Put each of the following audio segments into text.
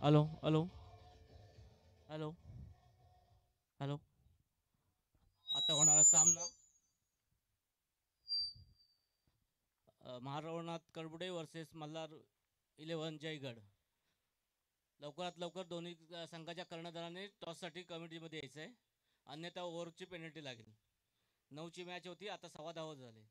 Hello, hello, hello, hello. आता होणारा सामना महारवनाथ कडबुडे वर्सेस मल्हार 11 जयगड. लवकरात लवकर दोन्ही संघाच्या कर्णधाराने टॉससाठी कमिटीमध्ये यायचं आहे, अन्यथा ओव्हरची पेनल्टी लागेल. 9ची मॅच होती, आता 10:15 झाले.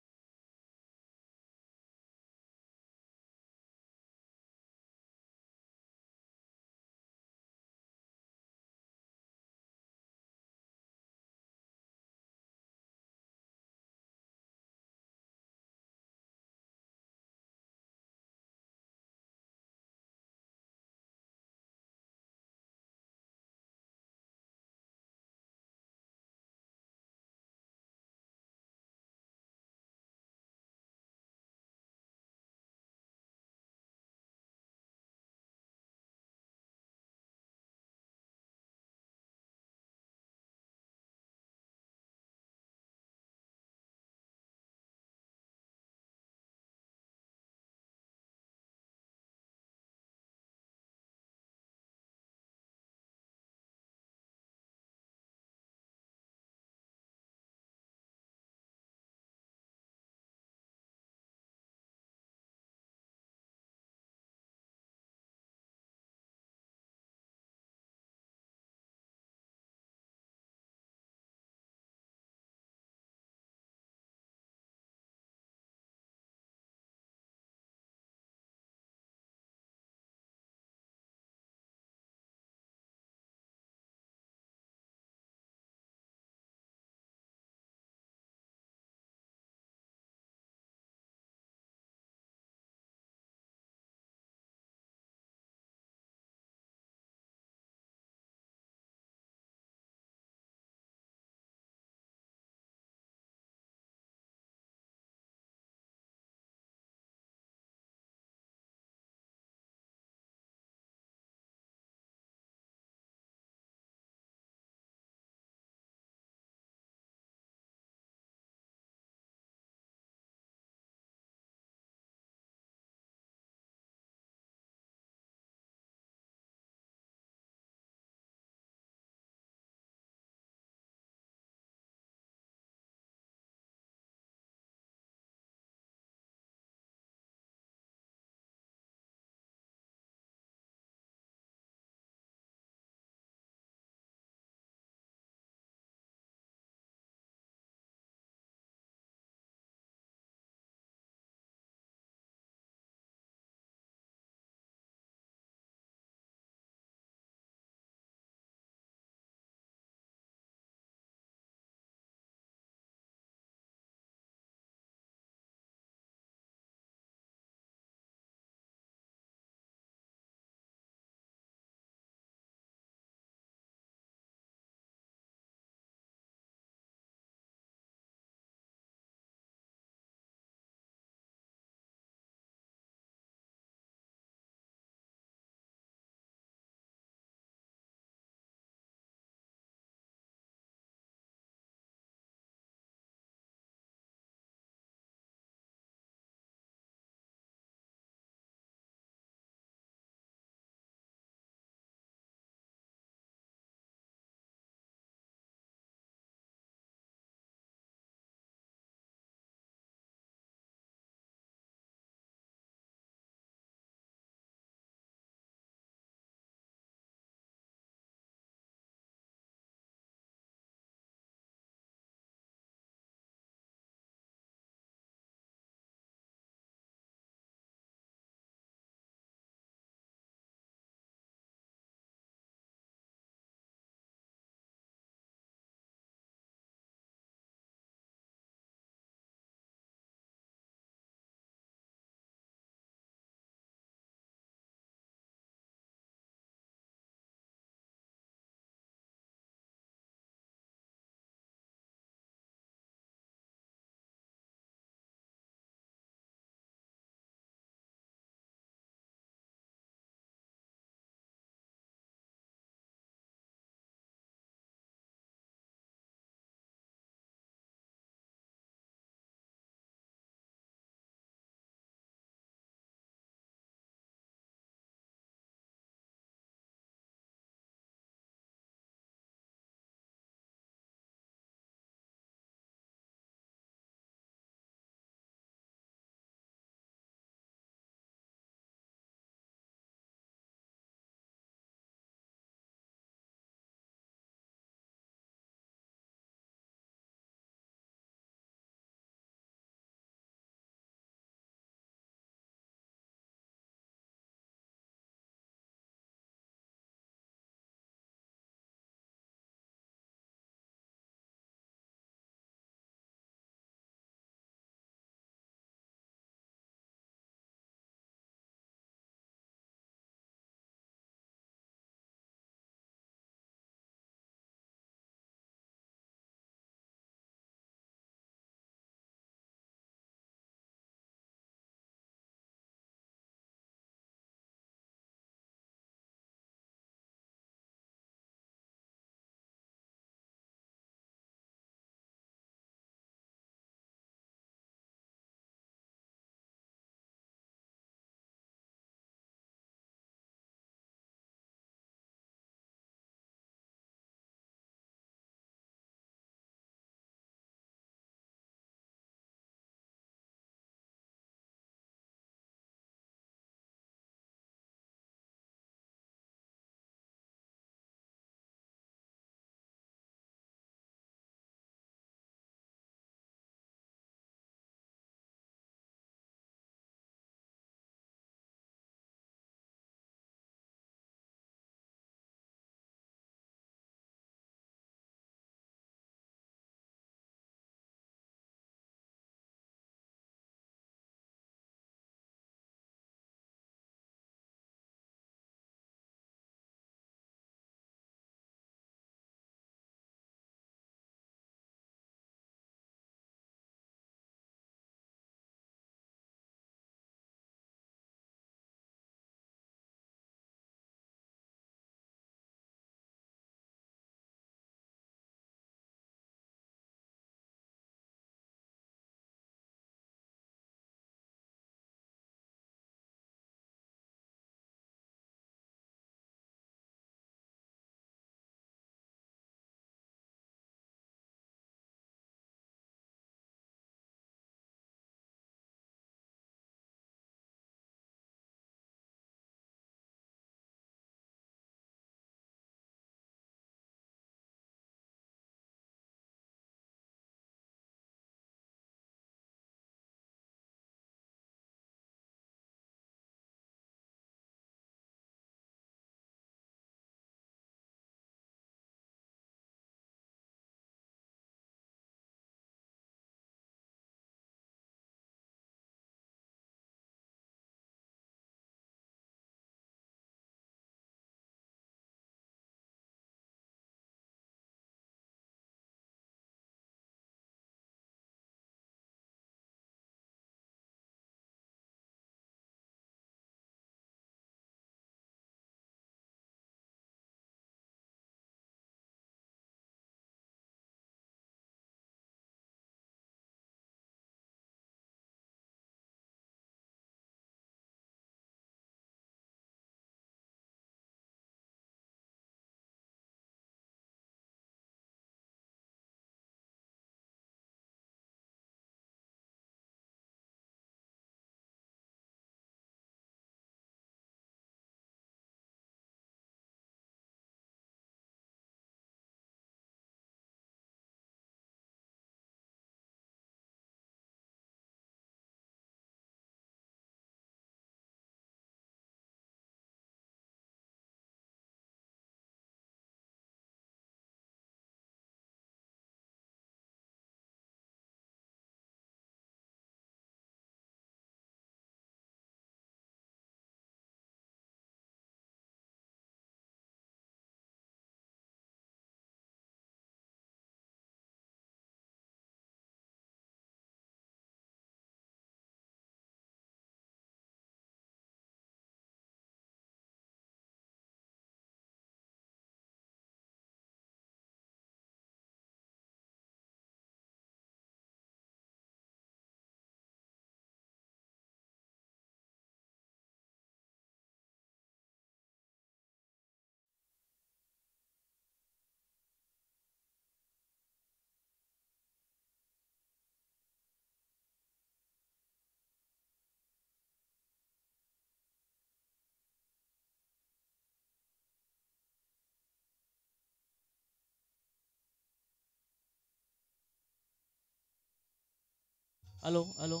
Hello hello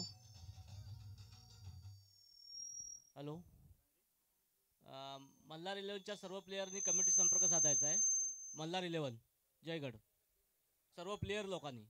hello. मल्हार इलेव्हनच्या सर्व प्लेयरनी कमिटी संपर्क साधायचा आहे. मल्हार इलेव्हन जयगड सर्व प्लेयर लोकांनी.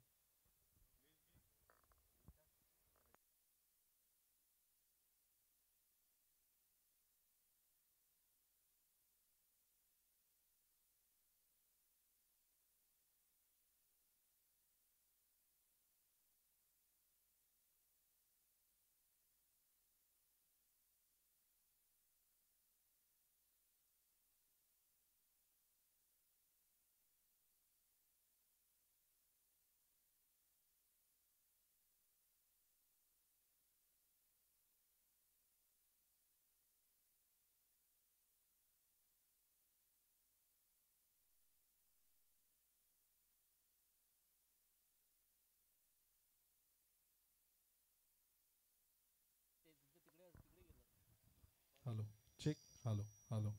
Hello. Check. Hello hello.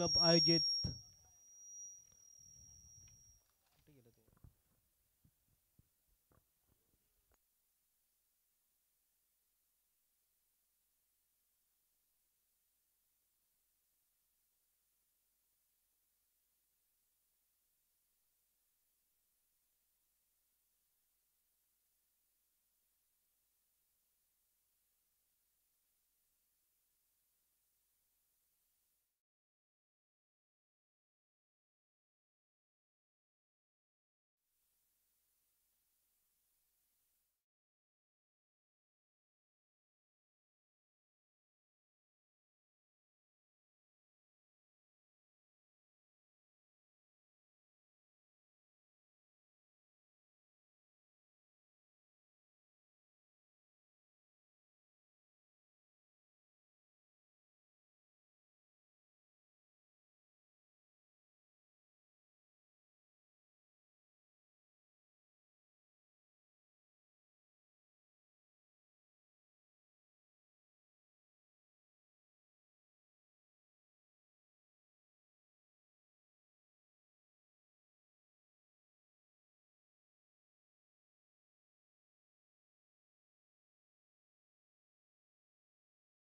Club आयोजित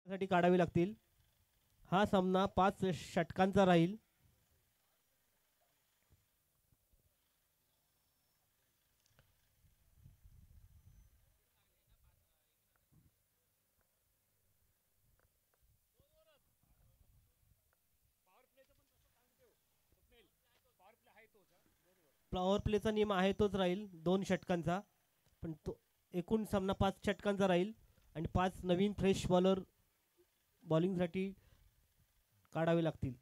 साठी काढावी लागतील. हा सामना 5 षटकांचा राहील. पॉवर प्लेचा नियम आहे तोच राहील 2 षटकांचा, पण तो एकूण सामना 5 षटकांचा राहील आणि 5 नवीन फ्रेश बॉलर बॉलिंगसाठी काढावे लागतील.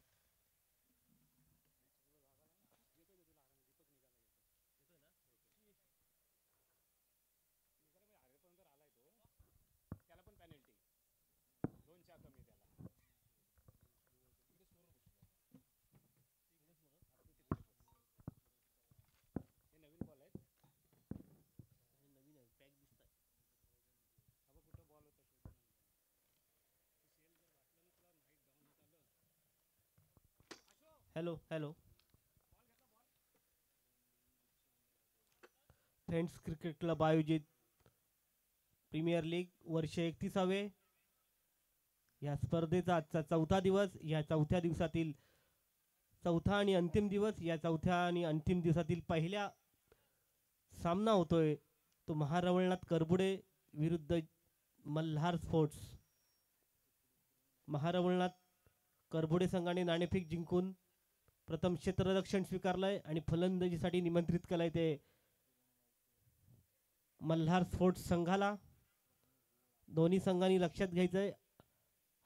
Hello hello friends cricket club आयोजित प्रीमियर लीग वर्ष 31वे या स्पर्धेचा आजचा चौथा दिवस. या चौथ्या दिवसातील चौथा आणि अंतिम दिवस. या चौथ्या आणि अंतिम दिवसातील पहिला सामना होतोय तो महारवळनाथ करबुडे विरुद्ध मल्हार स्पोर्ट्स. महारवळनाथ करबुडे संघाने नाणेफेक जिंकून प्रथम क्षेत्ररक्षण स्वीकारलंय आणि फलंदाजीसाठी निमंत्रित केलंय ते मल्हार स्पोर्ट्स संघाला. दोन्ही संघांनी लक्षात घ्यायचंय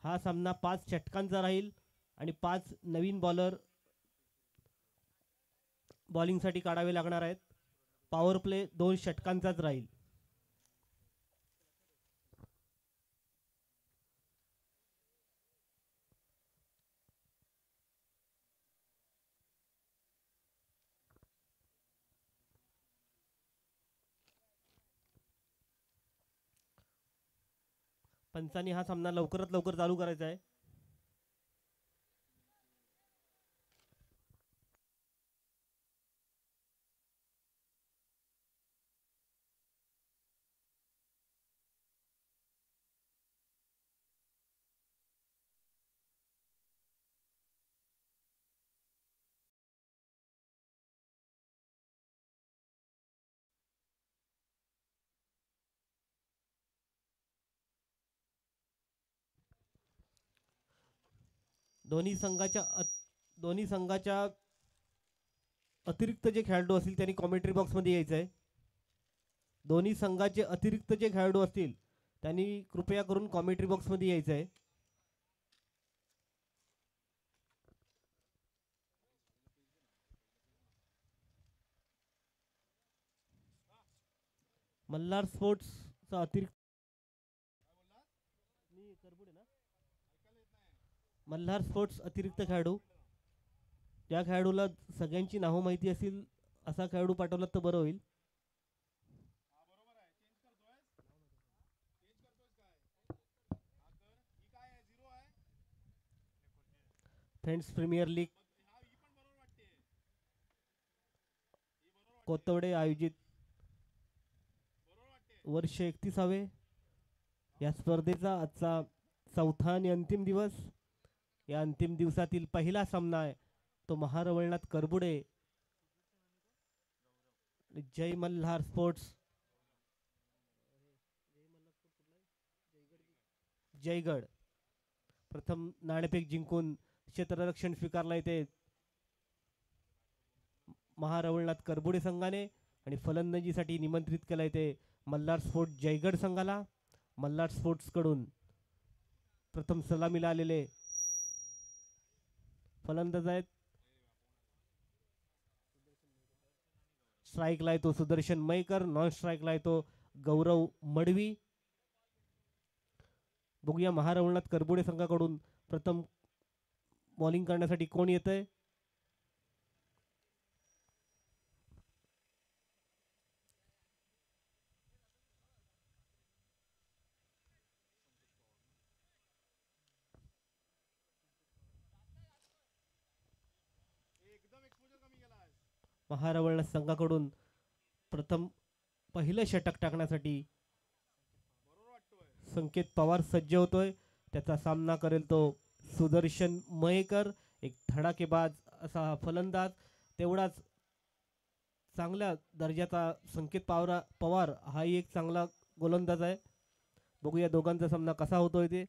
हा सामना 5 षटकांचा राहील आणि 5 नवीन बॉलर बॉलिंगसाठी काढावे लागणार आहेत. पॉवर प्ले 2 षटकांचाच राहील. पंचांनी हा सामना लवकरात लवकर चालू करायचा आहे. दोन्ही संघाच्या अतिरिक्त जे खेळाडू असतील त्यांनी कॉमेंट्री बॉक्स मध्ये यायचं आहे. दोन्ही संघाचे अतिरिक्त जे खेळाडू असतील त्यांनी कृपया करून कॉमेंट्री बॉक्स मध्ये यायचं आहे. मल्हार स्पोर्ट्सचा अतिरिक्त मल्हार स्पोर्ट्स अतिरिक्त खेळाडू, त्या खेळाडूला सगळ्यांची नावं माहिती असतील असा खेळाडू पाठवला तर बरं होईल. फ्रेंड्स प्रीमियर लीग कोथवडे आयोजित वर्ष 31वे या स्पर्धेचा आजचा चौथा आणि अंतिम दिवस. या अंतिम दिवसातील पहिला सामना आहे तो महारवळनाथ करबुडे जय मल्हार स्पोर्ट्स जयगड. प्रथम नाणेफेक जिंकून क्षेत्ररक्षण स्वीकारला येते महारवळनाथ करबुडे संघाने आणि फलंदाजीसाठी निमंत्रित केला येते मल्हार स्पोर्ट्स जयगड संघाला. मल्हार स्पोर्ट्स कडून प्रथम सलामीला आलेले फलंदाज आहेत. स्ट्राईकला येतो सुदर्शन मयेकर, नॉन स्ट्राईकला येतो गौरव मडवी. बघूया महारवळनाथ करबुडे संघाकडून प्रथम बॉलिंग करण्यासाठी कोण येतंय. महारवळनाथ संघाकडून प्रथम पहिलं षटक टाकण्यासाठी संकेत पवार सज्ज होतोय. त्याचा सामना करेल तो सुदर्शन मयेकर, एक धडाकेबाज असा हा फलंदाज. तेवढाच चांगल्या दर्जाचा संकेत पवार हाही एक चांगला गोलंदाज आहे. बघूया दोघांचा सामना कसा होतोय ते.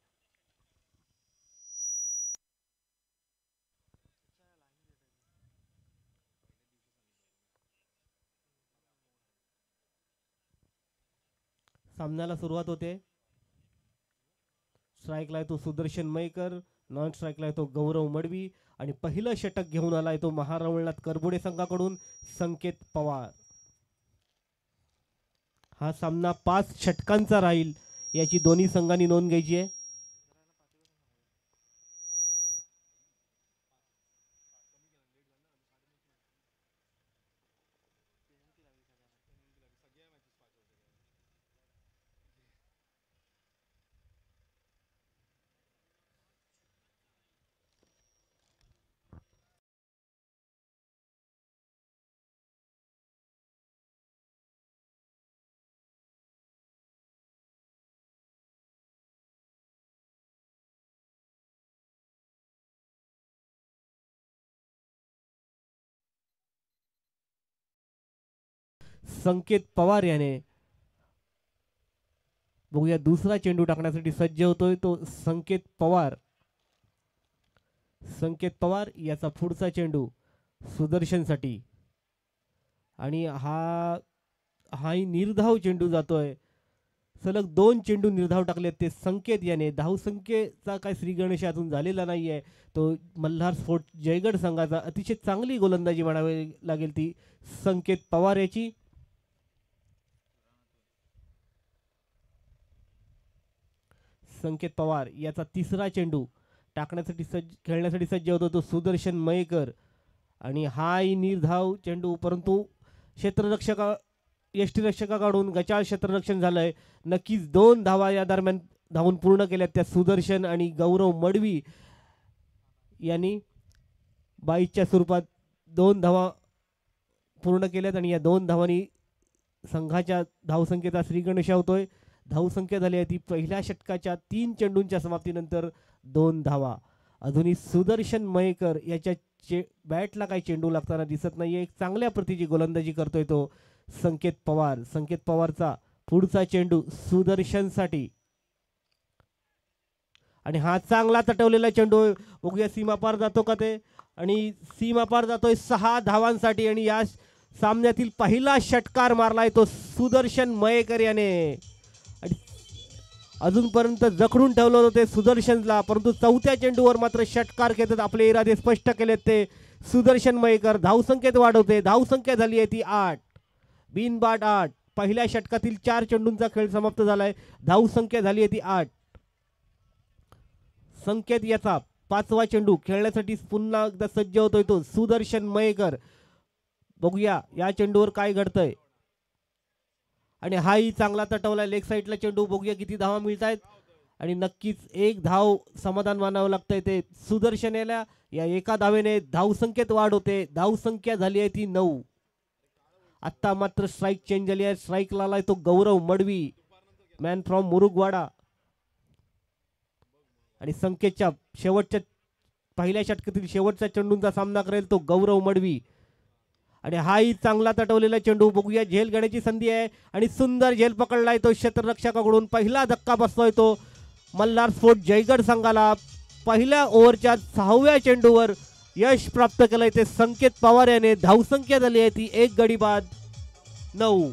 सामन्याला सुरुवात होते. स्ट्राईकला येतो सुदर्शन मयेकर, नॉन स्ट्राईकला येतो गौरव मडवी आणि पहिलं षटक घेऊन आला येतो महारवळनाथ करबुडे संघाकडून संकेत पवार. हा सामना 5 षटकांचा राहील याची दोन्ही संघांनी नोंद घ्यायची आहे. संकेत पवार याने बघूया दुसरा चेंडू टाकण्यासाठी सज्ज होतोय तो संकेत पवार. संकेत पवार याचा पुढचा चेंडू सुदर्शनसाठी आणि हाही निर्धाव चेंडू जातोय. सलग 2 चेंडू निर्धाव टाकलेत ते संकेत याने. धावसंख्येचा काय श्रीगणेश अजून झालेला नाहीये. तो मल्हार स्पोर्ट्स जयगड संघाचा अतिशय चांगली गोलंदाजी म्हणावी लागेल ती संकेत पवार याची. संकेत पवार याचा तिसरा चेंडू टाकण्यासाठी खेळण्यासाठी सज्ज होतो तो सुदर्शन मयेकर आणि हाही निर्धाव चेंडू, परंतु यष्टीरक्षकाकडून गचाळ क्षेत्ररक्षण झालंय. नक्कीच 2 धावा या दरम्यान धावून पूर्ण केल्यात त्या सुदर्शन आणि गौरव मडवी यांनी 22च्या स्वरूपात 2 धावा पूर्ण केल्यात आणि या 2 धावांनी संघाच्या धावसंख्येचा श्रीगणेश होतोय. धावसंख्या झाली आहे ती पहिल्या षटकाच्या 3 चेंडूंच्या समाप्तीनंतर 2 धावा. अजूनही सुदर्शन मयेकर याच्या बॅटला काही चेंडू लागताना दिसत नाहीये. एक चांगल्या प्रतीची गोलंदाजी करतोय तो संकेत पवार. संकेत पवारचा पुढचा चेंडू सुदर्शनसाठी आणि हा चांगला तटवलेला चेंडू. बघूया सीमापार जातो का ते आणि सीमापार जातोय 6 धावांसाठी आणि या सामन्यातील पहिला षटकार मारलाय तो सुदर्शन मयेकर याने. अजूनपर्यंत जखडून ठेवलं होतं ते सुदर्शनला, परंतु 4थ्या चेंडूवर मात्र षटकार घेतात. आपले इरादे स्पष्ट केलेत ते सुदर्शन मयेकर. धावसंख्येत वाढवते. धावसंख्या झाली आहे ती 8, बिनबाद 8. पहिल्या षटकातील 4 चेंडूंचा खेळ समाप्त झालाय. धावसंख्या झाली आहे ती 8. संकेत याचा 5वा चेंडू खेळण्यासाठी पुन्हा एकदा सज्ज होतोय तो सुदर्शन मयेकर. बघूया या चेंडूवर काय घडतंय आणि हाही चांगला तटवलाय लेग साईडला चेंडू. बघूया किती धावा मिळत आहेत आणि नक्कीच 1 धाव समाधान मानावं लागतंय ते सुदर्शन याला. या एका धावेने धावसंख्येत वाढ होते. धावसंख्या झाली आहे ती 9. आत्ता मात्र स्ट्राईक चेंज झाली आहे. स्ट्राईकला आलाय तो गौरव मडवी, मॅन फ्रॉम मुरुगवाडा. आणि संख्येच्या शेवटच्या पहिल्या षटकातील शेवटच्या चेंडूंचा सामना करेल तो गौरव मडवी. आणि हाही चांगला तटवलेला चेंडू. बघूया झेल घेण्याची संधी आहे आणि सुंदर झेल पकडलाय तो क्षेत्ररक्षकाकडून. पहिला धक्का बसतोय तो मल्हार स्पोर्ट जयगड संघाला. पहिल्या ओव्हरच्या 6व्या चेंडूवर यश प्राप्त केलंय ते संकेत पवार याने. धावसंख्या झाली आहे ती 1 गडी बाद 9.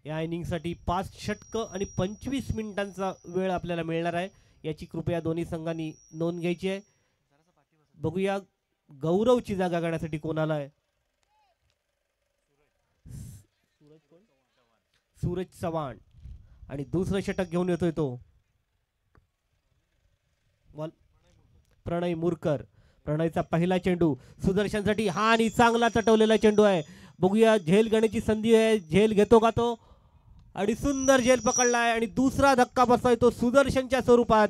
या इनिंगसाठी 5 षटकं आणि 25 मिनिटांचा वेळ आपल्याला मिळणार आहे. याची कृपया दोन्ही संघांनी नोंद घ्यायची आहे. बघूया गौरवची जागा घेण्यासाठी कोणाला आहे. सूरज चव्हाण आणि दुसरं षटक घेऊन येतोय तो प्रणय मुरकर. प्रणयचा पहिला चेंडू सुदर्शनसाठी. हा आणि चांगला चटवलेला चेंडू आहे. बघूया झेल घेण्याची संधी आहे. झेल घेतो का तो. आणि सुंदर झेल पकडलाय आणि दुसरा धक्का बसतोय तो सुदर्शनच्या स्वरूपात.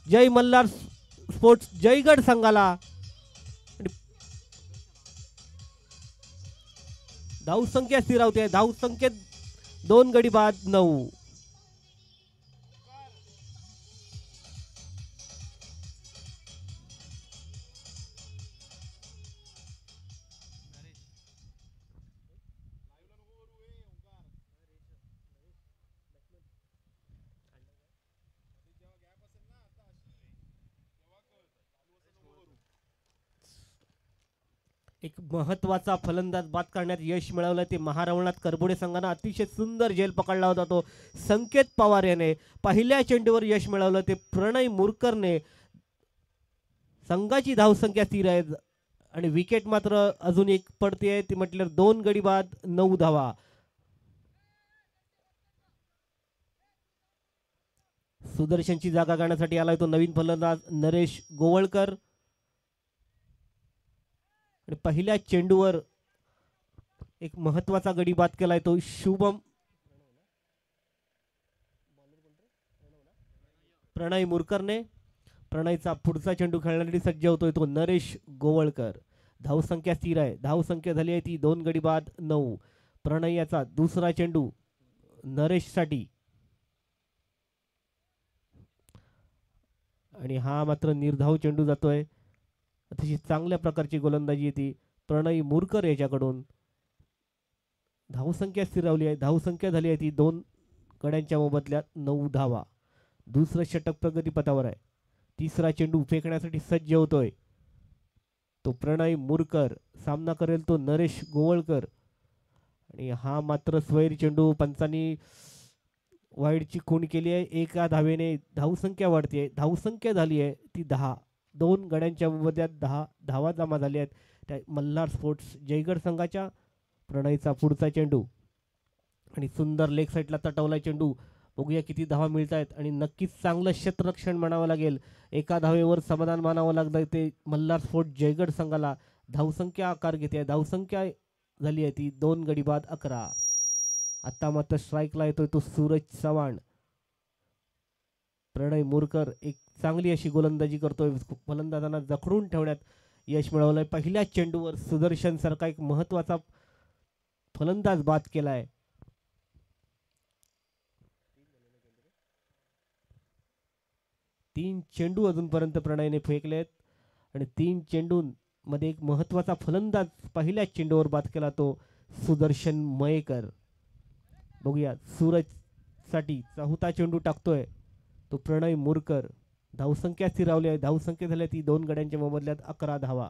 जय मल्हार स्पोर्ट्स जयगड संघाला. धावसंख्या स्थिरावते. धावसंख्येत 2 गडी बाद 9. एक महत्वाचा फलंदाज बाद करण्यात यश मिळवलं ते महारावणात करबोडे संघानं. अतिशय सुंदर झेल पकडला होता तो संकेत पवार याने. पहिल्या चेंडूवर यश मिळवलं ते प्रणय मुरकरने. संघाची धावसंख्या स्थिर आहे आणि विकेट मात्र अजून एक पडते ती म्हटल्यावर 2 गडी बाद 9 धावा. सुदर्शनची जागा घेण्यासाठी आलाय तो नवीन फलंदाज नरेश गोवळकर. आणि पहिल्या चेंडूवर एक महत्वाचा गडी बाद केलाय तो शुभम प्रणय मुरकरने. प्रणयचा पुढचा चेंडू खेळण्यासाठी सज्ज होतोय तो नरेश गोवळकर. धावसंख्या स्थिर आहे. धावसंख्या झाली आहे ती 2 गडी बाद 9. प्रणय याचा दुसरा चेंडू नरेशसाठी. आणि हा मात्र निर्धाव चेंडू जातोय. अतिशय चांगल्या प्रकारची गोलंदाजी येते प्रणय मुरकर याच्याकडून. धावसंख्या स्थिरावली आहे. धावसंख्या झाली आहे ती 2 गड्यांच्या मोबदल्यात 9 धावा. दुसरं षटक प्रगतीपथावर आहे. तिसरा चेंडू फेकण्यासाठी सज्ज होतोय तो प्रणय मुरकर. सामना करेल तो नरेश गोवळकर. आणि हा मात्र स्वैर चेंडू. पंचांनी वाईडची खूण केली आहे. एका धावेने धावसंख्या वाढते. धावसंख्या झाली आहे ती 10. 2 गड्यांच्या मोबदल्यात 10 धावा जमा झाल्या आहेत त्या मल्हार स्पोर्ट्स जयगड संघाच्या. प्रणयचा पुढचा चेंडू आणि सुंदर लेग साईडला तटवला चेंडू. बघूया किती धावा मिळत आहेत. आणि नक्कीच चांगलं क्षेत्ररक्षण म्हणावं लागेल. एका धावेवर समाधान मानावं लागलं ते मल्हार स्पोर्ट्स जयगड संघाला. धावसंख्या आकार घेते. धावसंख्या झाली आहे ती 2 गडी बाद 11. आता मात्र स्ट्राईकला येतोय तो सूरज चव्हाण. प्रणय मुरकर एक चांगली अशी गोलंदाजी करतोय. फलंदाजांना जखडून ठेवण्यात यश मिळवलंय. पहिल्या चेंडूवर सुदर्शन सारखा एक महत्वाचा फलंदाज बाद केलाय. तीन चेंडू अजूनपर्यंत प्रणयने फेकलेत आणि 3 चेंडूंमध्ये एक महत्वाचा फलंदाज पहिल्या चेंडूवर बाद केला तो सुदर्शन मयेकर. बघूया सूरज साठी चौथा चेंडू टाकतोय तो प्रणय मुरकर. धावसंख्या स्थिरावली आहे. धावसंख्या झाली ती 2 गड्यांच्या मोबदल्यात 11 धावा.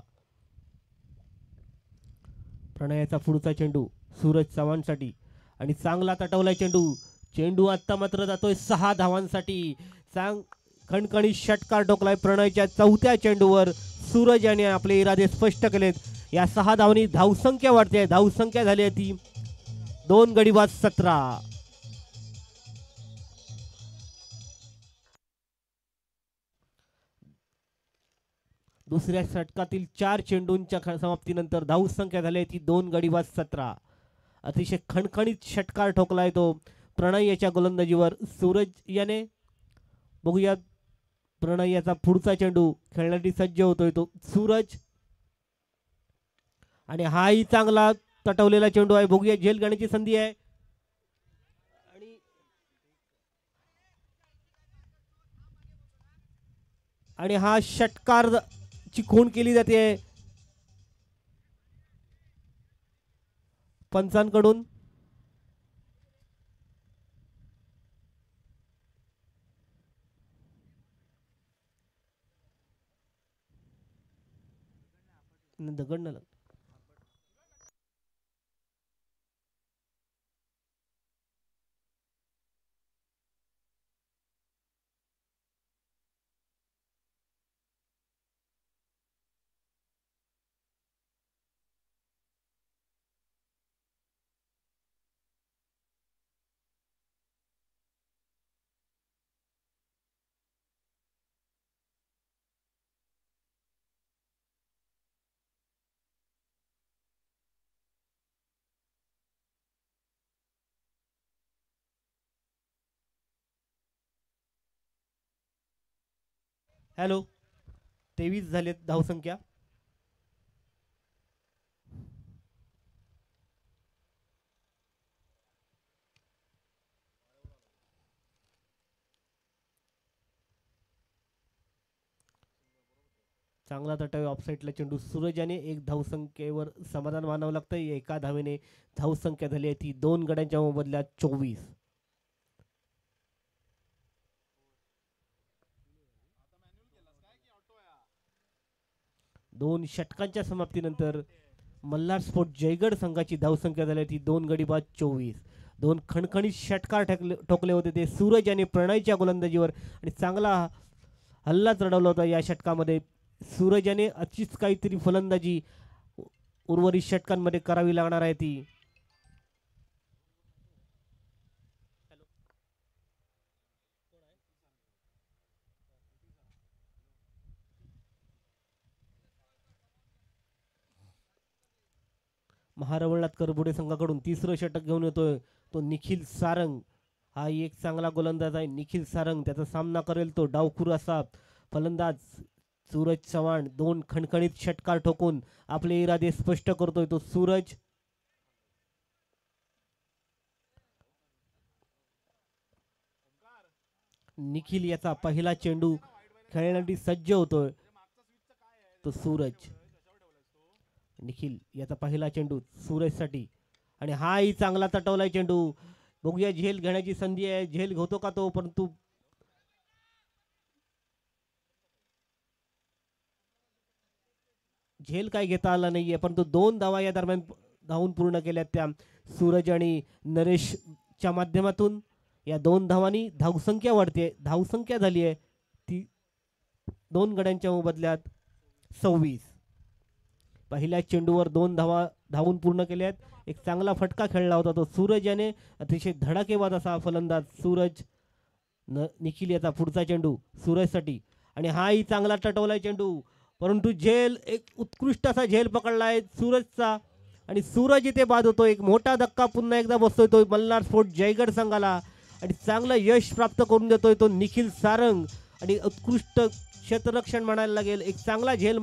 प्रणयाचा पुढचा चेंडू सूरज चव्हाणसाठी आणि चांगला तटवलाय चेंडू. चेंडू आता मात्र जातोय 6 धावांसाठी. खणखणीत षटकार ठोकलाय प्रणयच्या चौथ्या चेंडूवर. सूरज याने आपले इरादे स्पष्ट केलेत. या 6 धावांनी धावसंख्या वाढते. धावसंख्या झाली आहे ती 2 गडी बाद 17. दुसऱ्या षटकातील 4 चेंडूंच्या समाप्तीनंतर धावसंख्या झाली आहे ती 2 गडी बाद 17. अतिशय खणखणीत षटकार ठोकलाय तो प्रणय याच्या गोलंदाजीवर. सूरज याने बघूया प्रणय याचा पुढचा चेंडू खेळण्यासाठी सज्ज होतोय तो सूरज. आणि हाही चांगला तटवलेला चेंडू आहे. बघूया झेल घेण्याची संधी आहे. आणि हा षटकार ची खूण केली जाते पंचांकडून. दगड. हॅलो 23 झालेत धावसंख्या. चांगला तटावे ऑफसाईडला चेंडू. सूरज याने 1 धावसंख्येवर समाधान मानावं लागतं. एका धावेने धावसंख्या झाली आहे ती 2 गड्यांच्या मोबदल्यात 24. दोन षटकांच्या समाप्तीनंतर मल्हार स्पोर्ट जयगड संघाची धावसंख्या झाली ती 2 गडी बाद 24. 2 खणखणीत षटकार ठोकले होते ते सूरज आणि प्रणयच्या गोलंदाजीवर आणि चांगला हल्ला चढवला होता या षटकामध्ये. सूरज याने अशीच काहीतरी फलंदाजी उर्वरित षटकांमध्ये करावी लागणार आहे ती. महारवळनाथ करबुडे संघाकडून तिसरं षटक घेऊन येतोय तो निखिल सारंग. हा एक चांगला गोलंदाज आहे निखिल सारंग. त्याचा सामना करेल तो डावखुर असा फलंदाज सूरज चव्हाण. 2 खणखणीत षटकार ठोकून आपले इरादे स्पष्ट करतोय तो सूरज. निखिल याचा पहिला चेंडू खेळण्यासाठी सज्ज होतोय तो सूरज. निखिल याचा पहिला चेंडू सूरजसाठी आणि हाही चांगला तटवलाय चेंडू. बघूया झेल घेण्याची संधी आहे. झेल घेतो का तो, परंतु झेल काय घेता आला नाहीये. परंतु 2 धावा या दरम्यान धावून पूर्ण केल्या त्या सूरज आणि नरेशच्या माध्यमातून. या 2 धावांनी धावसंख्या वाढते. धावसंख्या झाली आहे ती 2 गड्यांच्या मोबदल्यात 26. पहिल्या चेंडूवर 2 धावा धावून पूर्ण केल्यात. एक चांगला फटका खेळला होता तो सूरज याने. अतिशय धडाकेबाज असा फलंदाज सूरज. निखिल याचा पुढचा चेंडू सूरजसाठी आणि हाही चांगला तटवलाय चेंडू. परंतु झेल एक उत्कृष्ट असा झेल पकडलाय सूरजचा आणि सूरज इथे बाद होतो. एक मोठा धक्का पुन्हा एकदा बसतोय तो मल्हार स्पोर्ट जयगड संघाला आणि चांगलं यश प्राप्त करून देतोय तो निखिल सारंग. आणि उत्कृष्ट क्षेत्ररक्षण म्हणायला लागेल. एक चांगला झेल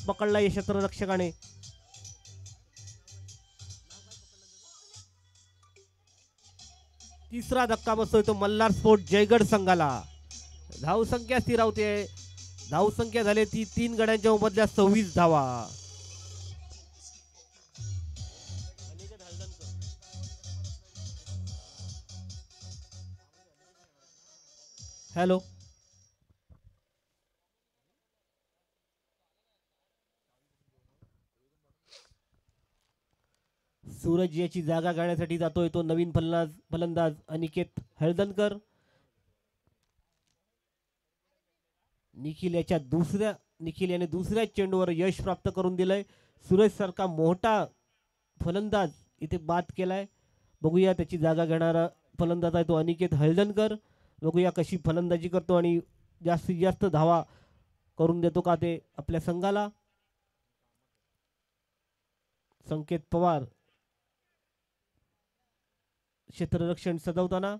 पकडला या क्षेत्ररक्षकाने. तिसरा धक्का बसतोय तो मल्हार स्पोर्ट जयगड संघाला. धावसंख्या स्थिरावते. धावसंख्या झाली ती 3 गड्यांच्या मोबदल्यात 26 धावा. हॅलो. सूरज याची जागा घेण्यासाठी जातोय तो नवीन फलंदाज अनिकेत हळदणकर. निखिल याने दुसऱ्या चेंडूवर यश प्राप्त करून दिलंय. सूरज सारखा मोठा फलंदाज इथे बाद केलाय. बघूया त्याची जागा घेणारा फलंदाज आहे तो अनिकेत हळदणकर. बघूया कशी फलंदाजी करतो आणि जास्तीत जास्त धावा करून देतो का ते आपल्या संघाला. संकेत पवार क्षेत्ररक्षण सजवताना.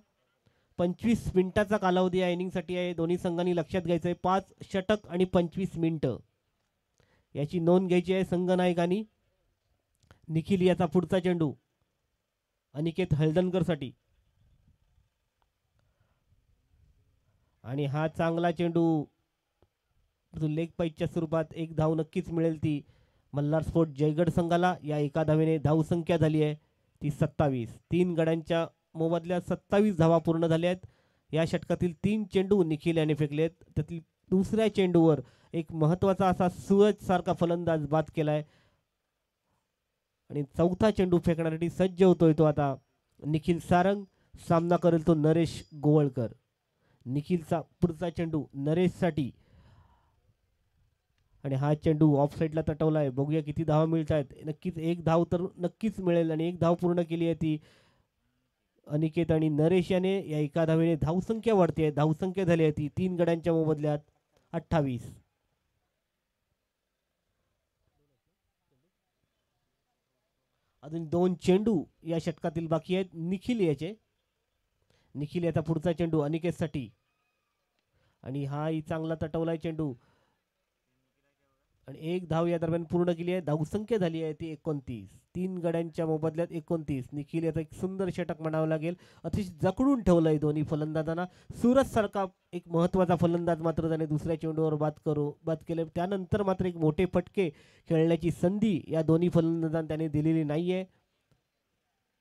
25 मिनिटाचा कालावधी या इनिंगसाठी आहे. दोन्ही संघांनी लक्षात घ्यायचंय 5 षटक आणि 25 मिनिटं याची नोंद घ्यायची आहे संघनायकांनी. निखिल याचा पुढचा चेंडू अनिकेत हळदणकर साठी आणि हा चांगला चेंडू लेग पाईच्या स्वरूपात एक धाव नक्कीच मिळेल ती मल्हार स्पोर्ट जयगड संघाला. या एका धावेने धावसंख्या झाली आहे ती 27. 3 गड्यांच्या मोबदल्यात 27 धावा पूर्ण झाल्या आहेत. या षटकातील 3 चेंडू निखिल याने फेकलेत. त्यातील दुसऱ्या चेंडूवर एक महत्वाचा असा सूरज सारखा फलंदाज बाद केलाय आणि चौथा चेंडू फेकण्यासाठी सज्ज होतोय तो आता निखिल सारंग. सामना करेल तो नरेश गोवळकर. निखिलचा पुढचा चेंडू नरेश साठी आणि हा चेंडू ऑफ साईडला तटवलाय. बघूया किती धावा मिळत आहेत. नक्कीच एक धाव तर नक्कीच मिळेल आणि एक धाव पूर्ण केली आहे ती अनिकेत आणि नरेश याने. या एका धावेने धावसंख्या वाढते. धावसंख्या झाली आहे ती 3 गड्यांच्या मोबदल्यात 28. अजून 2 चेंडू या षटकातील बाकी आहेत निखिल याचा पुढचा चेंडू अनिकेत साठी आणि हाही चांगला तटवलाय चेंडू आणि एक धाव या दरम्यान पूर्ण केली आहे. धावसंख्या झाली आहे ती 29. 3 गड्यांच्या मोबदल्यात 29. निखिल याचा एक सुंदर षटक म्हणावं लागेल. अतिशय जकडून ठेवलंय दोन्ही फलंदाजांना. सूरज सारखा एक महत्वाचा फलंदाज मात्र त्याने दुसऱ्या चेंडूवर बाद केले. त्यानंतर मात्र एक मोठे फटके खेळण्याची संधी या दोन्ही फलंदाजांना त्याने दिलेली नाहीये.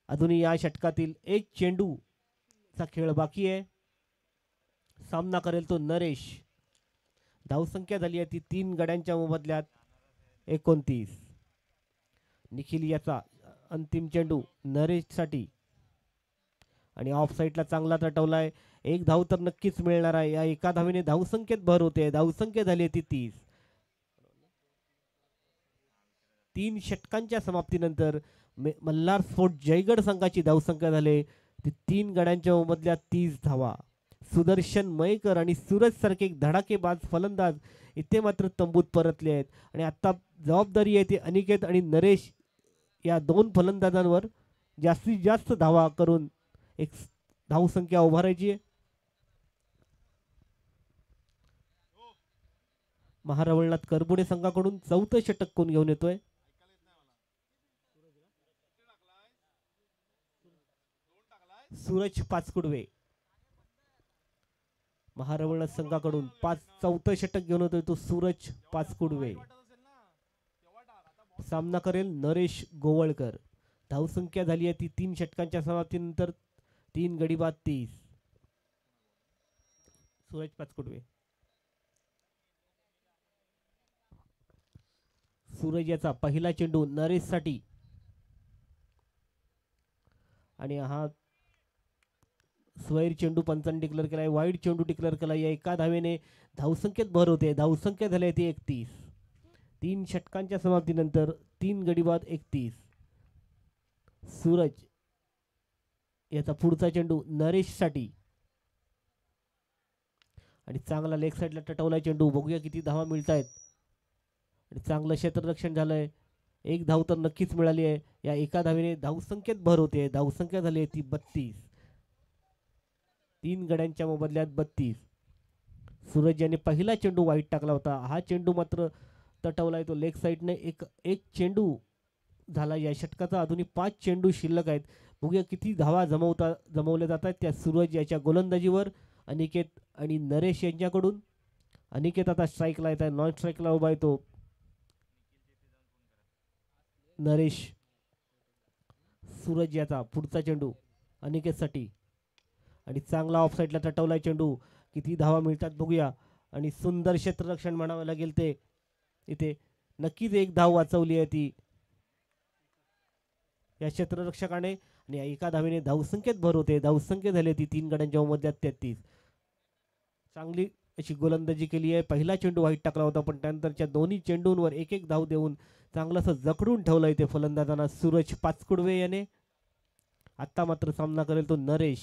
अजूनही या षटकातील एक चेंडूचा खेळ बाकी आहे. सामना करेल तो नरेश. धावसंख्या झाली आहे ती 3 गड्यांच्या मोबदल्यात 29. निखिल याचा अंतिम चेंडू नरेश साठी आणि ऑफ साईडला चांगला तटवलाय. एक धाव तर नक्कीच मिळणार आहे. या एका धावेने धावसंख्येत भर होते. धावसंख्या झाली आहे ती 30. 3 षटकांच्या समाप्तीनंतर मल्हार स्पोर्ट जयगड संघाची धावसंख्या झाली ती 3 गड्यांच्या मोबदल्यात 30 धावा. सुदर्शन मयेकर आणि सूरज सारखे एक धडाकेबाज फलंदाज इथे मात्र तंबूत परतले आहेत आणि आता जबाबदारी आहे ती अनिकेत आणि नरेश या 2 फलंदाजांवर जास्तीत जास्त धावा करून एक धावसंख्या उभारायची आहे. महारावळनाथ करबुडे संघाकडून 4थं षटक कोण घेऊन येतोय. सूरज पाचकुडवे महारावळनाथ संघाकडून 4थं षटक घेऊन येतोय तो सूरज पाचकुडवे. सामना करेल नरेश गोवळकर. धावसंख्या झाली आहे ती 3 षटकांच्या समाप्तीनंतर 3 गडी बाद 30. सूरज पाचकुडवे. सूरज याचा पहिला चेंडू नरेश साठी आणि हा स्वैर चेंडू पंचांनी डिक्लेअर केलाय. वाईड चेंडू डिक्लेअर केलाय. या एका धावेने धावसंख्येत भर होते. धावसंख्या झाली ती 31. 3 षटकांच्या समाप्तीनंतर 3 गडी बाद 31. सूरज याचा पुढचा चेंडू नरेश साठी आणि चांगला लेग साईडला तटवलाय चेंडू. बघूया किती धावा मिळत आहेत आणि चांगलं क्षेत्ररक्षण झालंय. एक धाव तर नक्कीच मिळाली आहे. या एका धावेने धावसंख्येत भर होते. धावसंख्या झाली ती 32. 3 गड्यांच्या मोबदल्यात 32. सूरज याने पहिला चेंडू वाईट टाकला होता. हा चेंडू मात्र तटवलाय तो लेग साईडने. एक चेंडू झाला या षटकाचा. अजूनही 5 चेंडू शिल्लक आहेत. बघूया किती धावा जमवल्या जातात त्या सूरज याच्या गोलंदाजीवर. अनिकेत आणि नरेश यांच्याकडून. अनिकेत आता स्ट्राईकला येत आहे. नॉन स्ट्राईकला उभा आहे तो नरेश. सूरज याचा पुढचा चेंडू अनिकेत साठी आणि चांगला ऑफ साईडला तटवलाय चेंडू. किती धावा मिळतात बघूया. आणि सुंदर क्षेत्ररक्षण म्हणावं लागेल ते इथे. नक्कीच एक धाव वाचवली आहे ती या क्षेत्ररक्षकाने. आणि एका धावेने धावसंख्येत भर होते. धावसंख्या झाली ती 3 गड्यांच्या मध्यात 33. चांगली अशी गोलंदाजी केली आहे. पहिला चेंडू वाईट टाकला होता पण त्यानंतरच्या दोन्ही चेंडूंवर एक एक धाव देऊन चांगलंसं जखडून ठेवलं इथे फलंदाजांना सूरज पाचकुडवे याने. आता मात्र सामना करेल तो नरेश.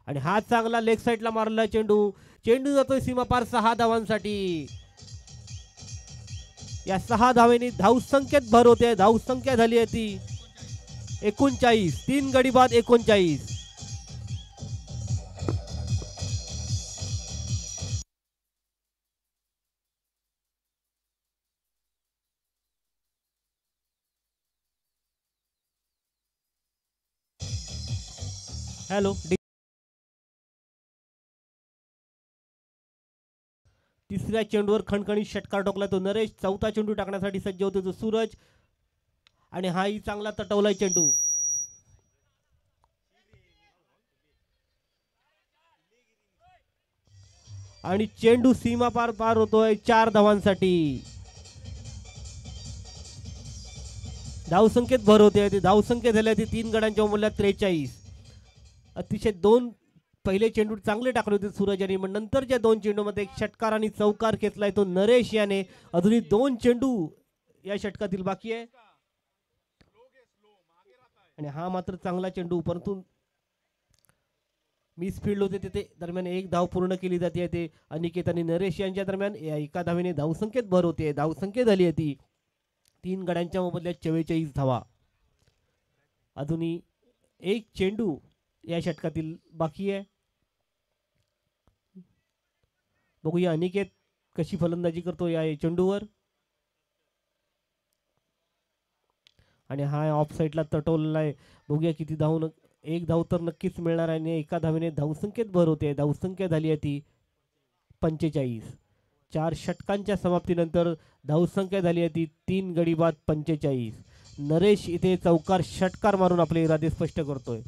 आणि हा चांगला लेग साईडला मारला चेंडू. चेंडू जातोय सीमापार 6 धावांसाठी. या 6 धावेने धावसंख्येत भर होते. धावसंख्या झाली आहे ती 39. 3 गडी बाद 39. हॅलो. तिसऱ्या चेंडूवर खणखणीत षटकार ठोकला तो नरेश. चौथा चेंडू टाकण्यासाठी सज्ज होतो तो सूरज. आणि हाही चांगला तटवलाय चेंडू. आणि चेंडू सीमा पार होतोय 4 धावांसाठी. धावसंख्येत भर होते. धावसंख्या झाल्या ती 3 गड्यांच्या मूल्यात 43. अतिशय 2 पहिले चेंडू चांगले टाकले होते सूरज यांनी. मग नंतरच्या 2 चेंडूमध्ये एक षटकार आणि चौकार घेतलाय तो नरेश याने. अजूनही 2 चेंडू या षटकातील बाकी आहे. आणि हा मात्र चांगला चेंडू परंतु मिस फील्ड होते तिथे. दरम्यान एक धाव पूर्ण केली जाते ते अनिकेत आणि नरेश यांच्या दरम्यान. एका धावेने धावसंख्येत भर होते. धावसंख्या झाली आहे ती 3 गड्यांच्या मोबदल्यात 44 धावा. अजूनही एक चेंडू या षटकातील बाकी आहे. बघूया अनिकेत कशी फलंदाजी करतो या चेंडूवर. आणि हा ऑफ साईडला तटवलेला आहे. बघूया किती धाव. एक धाव तर नक्कीच मिळणार आहे. आणि एका धावेने धावसंख्येत भर होते. धावसंख्या झाली आहे ती 45. 4 षटकांच्या समाप्तीनंतर धावसंख्या झाली आहे ती 3 गडी बाद 45. नरेश इथे चौकार षटकार मारून आपले इरादे स्पष्ट करतोय.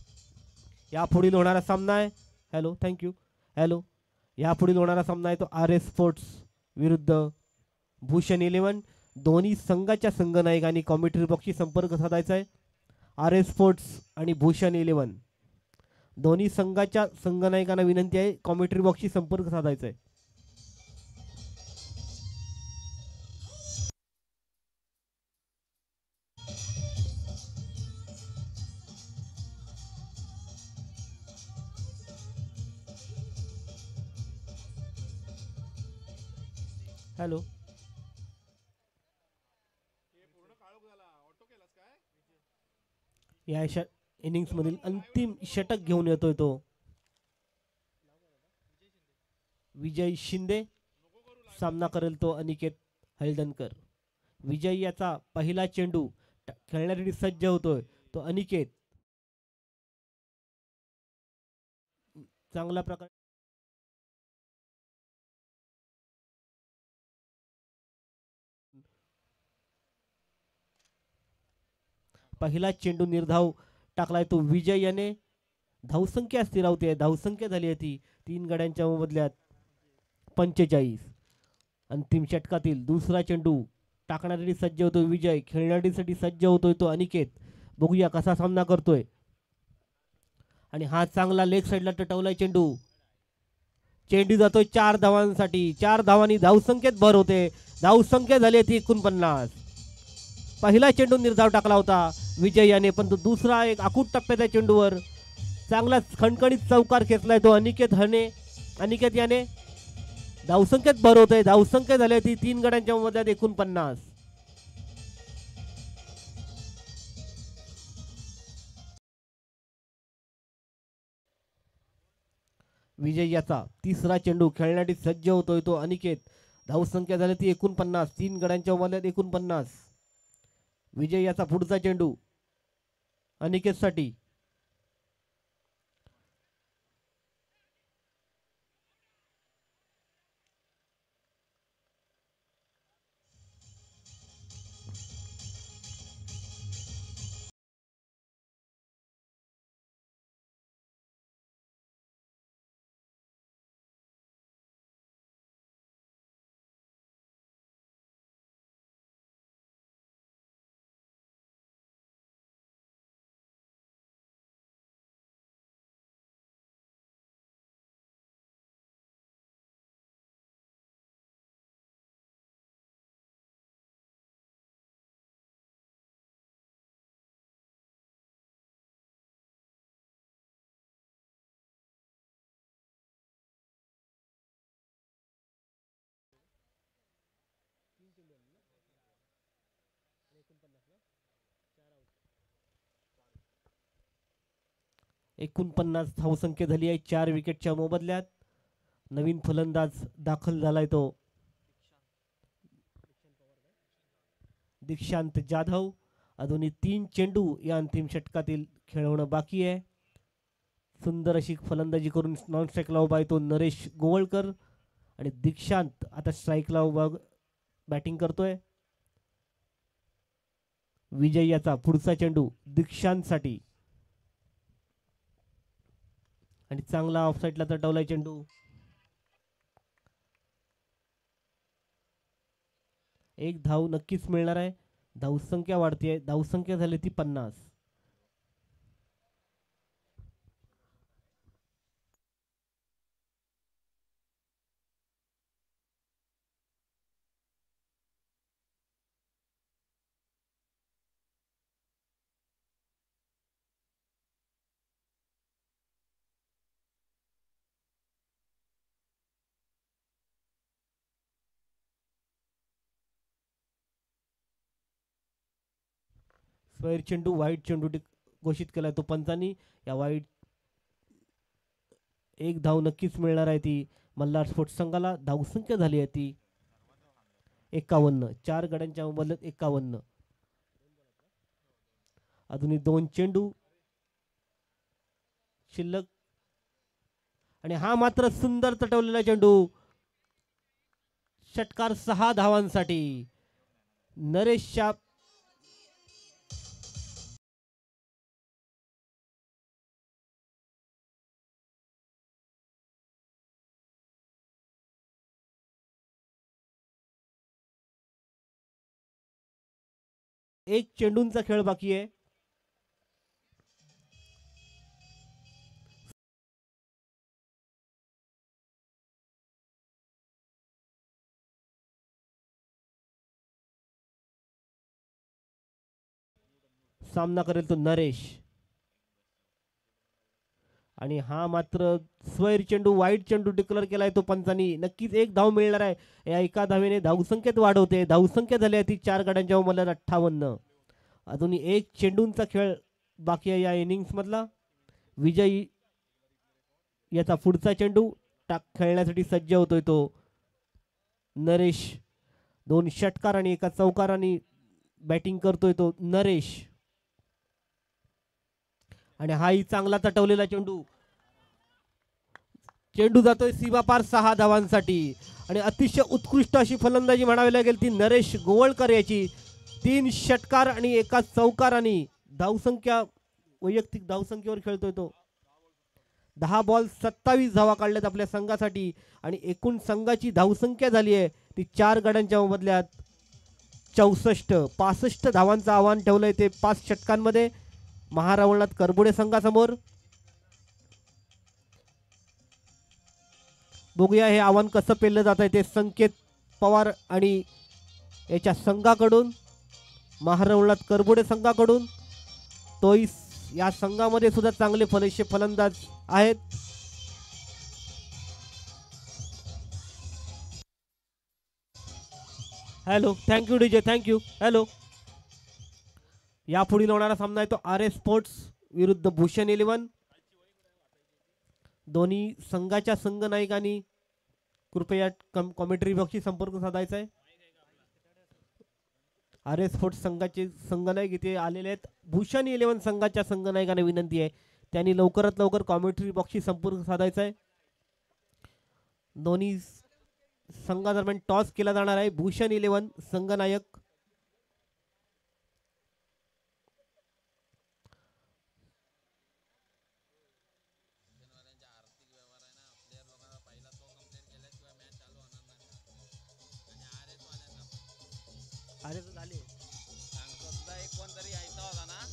यापुढील होणारा सामना आहे. हॅलो. थँक्यू. हॅलो. यापुढील होणारा सामना आहे तो RS स्पोर्ट्स विरुद्ध भूषण 11. दोन्ही संघाच्या संघनायकांनी कॉमेंट्री बॉक्सशी संपर्क साधायचा आहे. RS स्पोर्ट्स आणि भूषण 11 दोन्ही संघाच्या संघनायकांना विनंती आहे कॉमेंट्री बॉक्सशी संपर्क साधायचा आहे. हॅलो. या इनिंग्स मधील अंतिम षटक घेऊन येतोय तो विजय शिंदे. सामना करेल तो अनिकेत हळदणकर. विजय याचा पहिला चेंडू खेळण्यासाठी सज्ज होतोय तो अनिकेत. चांगला प्रकार पहिला चेंडू निर्धाव टाकलाय तो विजय याने. धावसंख्या स्थिरावते. धावसंख्या झाली आहे ती 3 गड्यांच्या बदल्यात 45. अंतिम षटकातील दुसरा चेंडू टाकण्यासाठी सज्ज होतो विजय. खेळण्यासाठी सज्ज होतोय तो अनिकेत. बघूया कसा सामना करतोय. आणि हा चांगला लेग साईडला टटवलाय चेंडू. चेंडू जातोय 4 धावांसाठी. 4 धावांनी धावसंख्येत भर होते. धावसंख्या झाली ती 49. पहिला चेंडू निर्धाव टाकला होता विजय याने पण तो दुसरा एक आखूट टप्प्याच्या चेंडूवर चांगला खणखणीत चौकार खेचलाय तो अनिकेत याने. धावसंख्येत भर होते. धावसंख्या झाली ती 3 गड्यांच्या मध्यात 49. विजय याचा तिसरा चेंडू खेळण्यासाठी सज्ज होतोय तो अनिकेत. धावसंख्या झाली ती 49. 3 गड्यांच्या मध्यात 49. विजय याचा पुढचा चेंडू अनिकेत साठी. 49 धावसंख्या झाली आहे 4 विकेटच्या मोबदल्यात. नवीन फलंदाज दाखल झालाय तो दीक्षांत जाधव. अजूनही 3 चेंडू या अंतिम षटकातील खेळवणं बाकी आहे. सुंदर अशी फलंदाजी करून नॉन स्ट्राईकला उभा आहे तो नरेश गोवळकर आणि दीक्षांत आता स्ट्राईकला उभा बॅटिंग करतोय. विजय याचा पुढचा चेंडू दीक्षांतसाठी आणि चांगला ऑफसाईडला तटवलाय चेंडू. एक धाव नक्कीच मिळणार आहे. धावसंख्या वाढतीये. धावसंख्या झाली ती 50. स्वैर चेंडू वाईट चेंडू घोषित केलाय तो पंचांनी. या वाईट एक धाव नक्कीच मिळणार आहे ती मल्हार स्पोर्ट्स संघाला. धावसंख्या झाली आहे ती 51. 4 गड्यांच्या मोबदल्यात 51. अजूनही 2 चेंडू शिल्लक आणि हा मात्र सुंदर तटवलेला चेंडू. षटकार 6 धावांसाठी. नरेशच्या एक चेंडूंचा खेळ बाकी आहे. सामना करेल तो नरेश आणि हा मात्र स्वैर चेंडू वाईट चेंडू डिक्लेअर केलाय तो पंचांनी. नक्कीच एक धाव मिळणार आहे. या एका धावेने धावसंख्येत वाढ होते. धावसंख्या झाली आहे ती 4 गड्यांच्या मोबदल्यात 58. अजूनही एक चेंडूंचा खेळ बाकी आहे या इनिंग्स मधला. विजय याचा पुढचा चेंडू खेळण्यासाठी सज्ज होतोय तो नरेश. 2 षटकार आणि एका चौकाराने बॅटिंग करतोय तो नरेश आणि हाही चांगला तटवलेला चेंडू. चेंडू जातोय सीमापार 6 धावांसाठी आणि अतिशय उत्कृष्ट अशी फलंदाजी म्हणावी लागेल ती नरेश गोवळकर याची. 3 षटकार आणि एका चौकाराने धावसंख्या वैयक्तिक धावसंख्येवर खेळतोय तो. 10 बॉल 27 धावा काढल्यात आपल्या संघासाठी आणि एकूण संघाची धावसंख्या झाली आहे ती 4 गड्यांच्या मोबदल्यात 64. 65 धावांचं आव्हान ठेवलंय ते 5 षटकांमध्ये महारावणात करबुडे संघासमोर. बघूया हे आव्हान कसं पेललं जात आहे ते संकेत पवार आणि याच्या संघाकडून, महारावणात करबुडे संघाकडून. तोही या संघामध्ये सुद्धा चांगले फलंदाज आहेत. Hello, thank you DJ, thank you. Hello. यापुढील होणारा सामना आहे तो RS स्पोर्ट्स विरुद्ध भूषण 11. दोन्ही संघाच्या संघ नायकांनी कृपया कॉमेंट्री बॉक्सशी संपर्क साधायचा आहे. RS स्पोर्ट्स संघाचे संघनायक इथे आलेले आहेत. भूषण 11 संघाच्या संघनायकांना विनंती आहे त्यांनी लवकरात लवकर कॉमेंट्री बॉक्सशी संपर्क साधायचा आहे. दोन्ही संघादरम्यान टॉस केला जाणार आहे. भूषण 11 संघनायक अरे झाले सांगतो सुद्धा एक कोणतरी यायचा होता ना.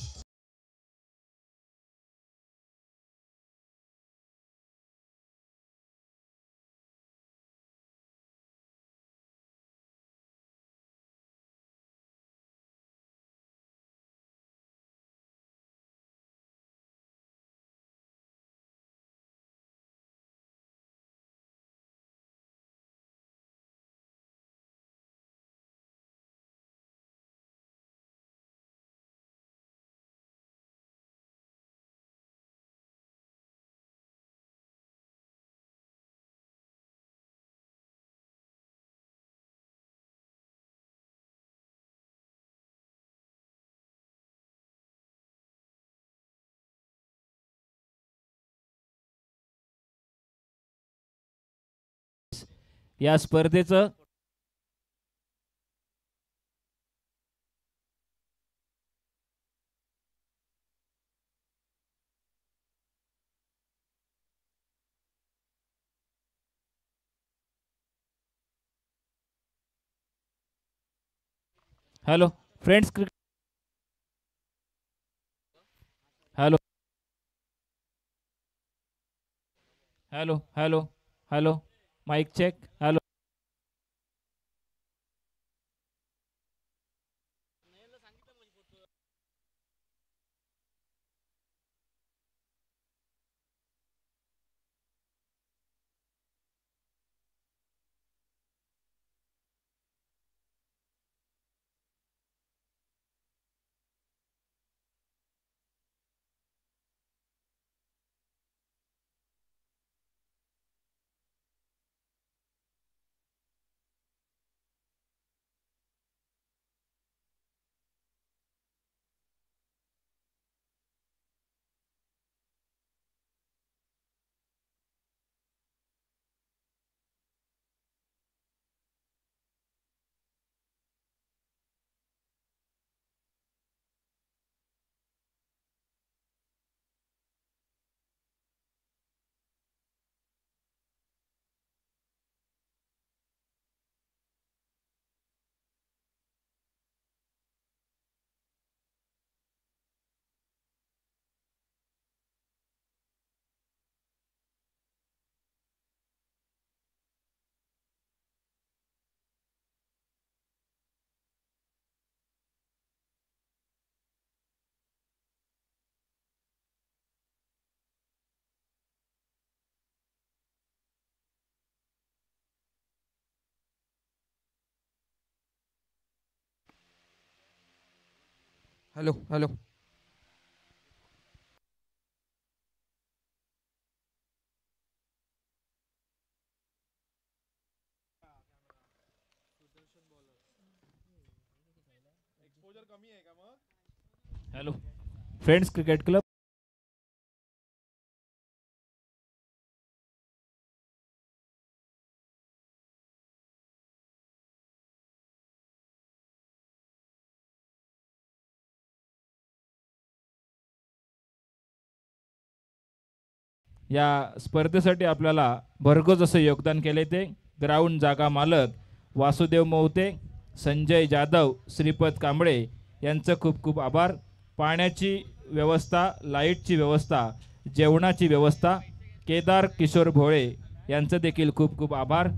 या स्पर्धेचं hello friends hello hello hello hello mic check hello hello hello hello friends cricket club या स्पर्धेसाठी आपल्याला भरघोस असं योगदान केले ते ग्राउंड जागा मालक वासुदेव मोहते, संजय जाधव, श्रीपद कांबळे यांचं खूप खूप आभार. पाण्याची व्यवस्था, लाईटची व्यवस्था, जेवणाची व्यवस्था केदार किशोर भोळे यांचं देखील खूप खूप आभार.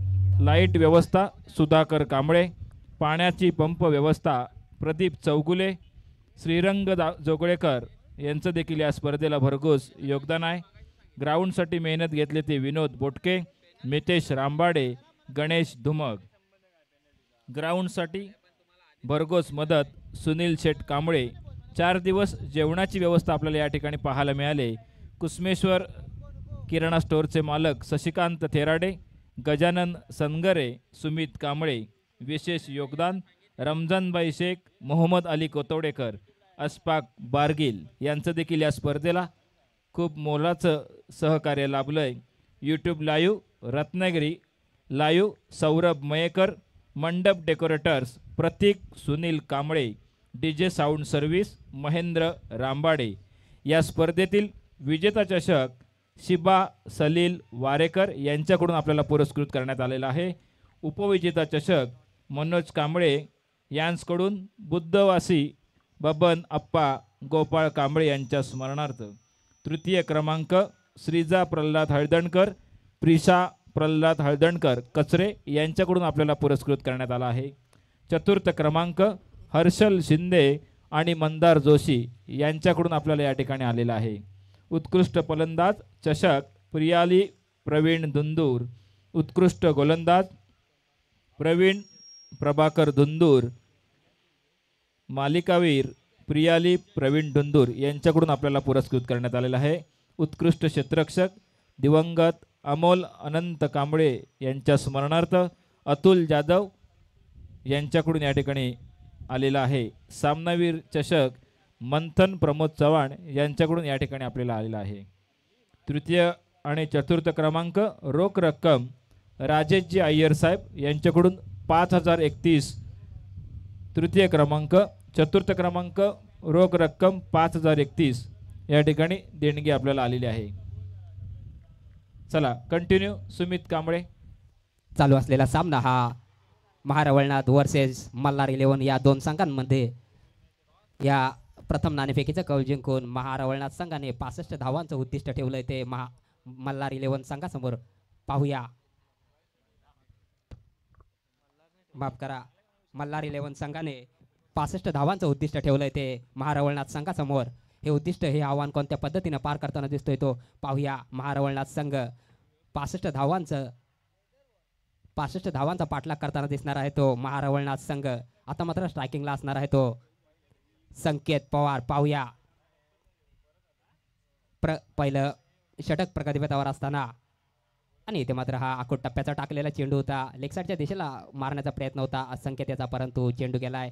लाईट व्यवस्था सुधाकर कांबळे, पाण्याची पंप व्यवस्था प्रदीप चौगुले, श्रीरंग जोगळेकर यांचं देखील या स्पर्धेला भरघोस योगदान आहे. ग्राउंडसाठी मेहनत घेतली ती विनोद बोटके, मितेश रामबाडे, गणेश धुमग. ग्राउंडसाठी भरघोस मदत सुनील शेठ कांबळे. 4 दिवस जेवणाची व्यवस्था आपल्याला या ठिकाणी पाहायला मिळाले. कुसमेश्वर किराणा स्टोअरचे मालक शशिकांत थेराडे, गजानन सनगरे, सुमित कांबळे. विशेष योगदान रमजानबाई शेख, मोहम्मद अली कोतवडेकर, अस्पाक बारगिल यांचं देखील या स्पर्धेला खूप मोलाचं सहकार्य लाभलंय. YouTube live Ratnagiri live Saurabh Mayekar, मंडप decorators Prateek Sunil Kamble, DJ sound service Mahendra Rambade. या स्पर्धेतील विजेता चषक शिबा सलील वारेकर यांच्याकडून आपल्याला पुरस्कृत करण्यात आलेला आहे. उपविजेता चषक मनोज कांबळे यांच्याकडून बुद्धवासी बबन अप्पा गोपाळ कांबळे यांच्या स्मरणार्थ. तृतीय क्रमांक श्रीजा प्रल्हाद हळदणकर, प्रिशा प्रल्हाद हळदणकर कचरे यांच्याकडून आपल्याला पुरस्कृत करण्यात आला आहे. चतुर्थ क्रमांक हर्षल शिंदे आणि मंदार जोशी यांच्याकडून आपल्याला या ठिकाणी आलेला आहे. उत्कृष्ट फलंदाज चषक प्रियाली प्रवीण धुंदूर, उत्कृष्ट गोलंदाज प्रवीण प्रभाकर धुंदूर, मालिकावीर प्रियाली प्रवीण धुंदूर यांच्याकडून आपल्याला पुरस्कृत करण्यात आलेला आहे. उत्कृष्ट क्षेत्ररक्षक दिवंगत अमोल अनंत कांबळे यांच्या स्मरणार्थ अतुल जाधव यांच्याकडून या ठिकाणी आलेला आहे. सामनावीर चषक मंथन प्रमोद चव्हाण यांच्याकडून या ठिकाणी आपल्याला आलेला आहे. तृतीय आणि चतुर्थ क्रमांक रोख रक्कम राजेशजी अय्यर साहेब यांच्याकडून 5031 तृतीय क्रमांक, चतुर्थ क्रमांक रोख रक्कम 5031 या ठिकाणी देणगी आपल्याला आलेली आहे. चला कंटिन्यू सुमित कांबळे. चालू असलेला सामना हा महारवळनाथ वर्सेस मल्हार 11 या दोन संघांमध्ये या प्रथम नाणेफेकीचं कौल जिंकून महारवळनाथ संघाने 65 धावांचं उद्दिष्ट ठेवलंय ते मल्हार 11 संघासमोर पाहूया. माफ करा, मल्हार 11 संघाने 65 धावांचं उद्दिष्ट ठेवलंय ते महारवळनाथ संघासमोर. हे उद्दिष्ट, हे आव्हान कोणत्या पद्धतीनं पार करताना दिसतोय तो पाहूया. महारवळनाथ संघ 65 धावांचा पाठलाग करताना दिसणार आहे तो महारवळनाथ संघ. आता मात्र स्ट्रायकिंगला असणार आहे तो संकेत पवार. पाहूया पहिलं षटक प्रगतीपथावर असताना, आणि इथे मात्र हा आखूड टप्प्याचा टाकलेला चेंडू होता. लेगसाईडच्या दिशेला मारण्याचा प्रयत्न होता संकेत याचा, परंतु चेंडू गेलाय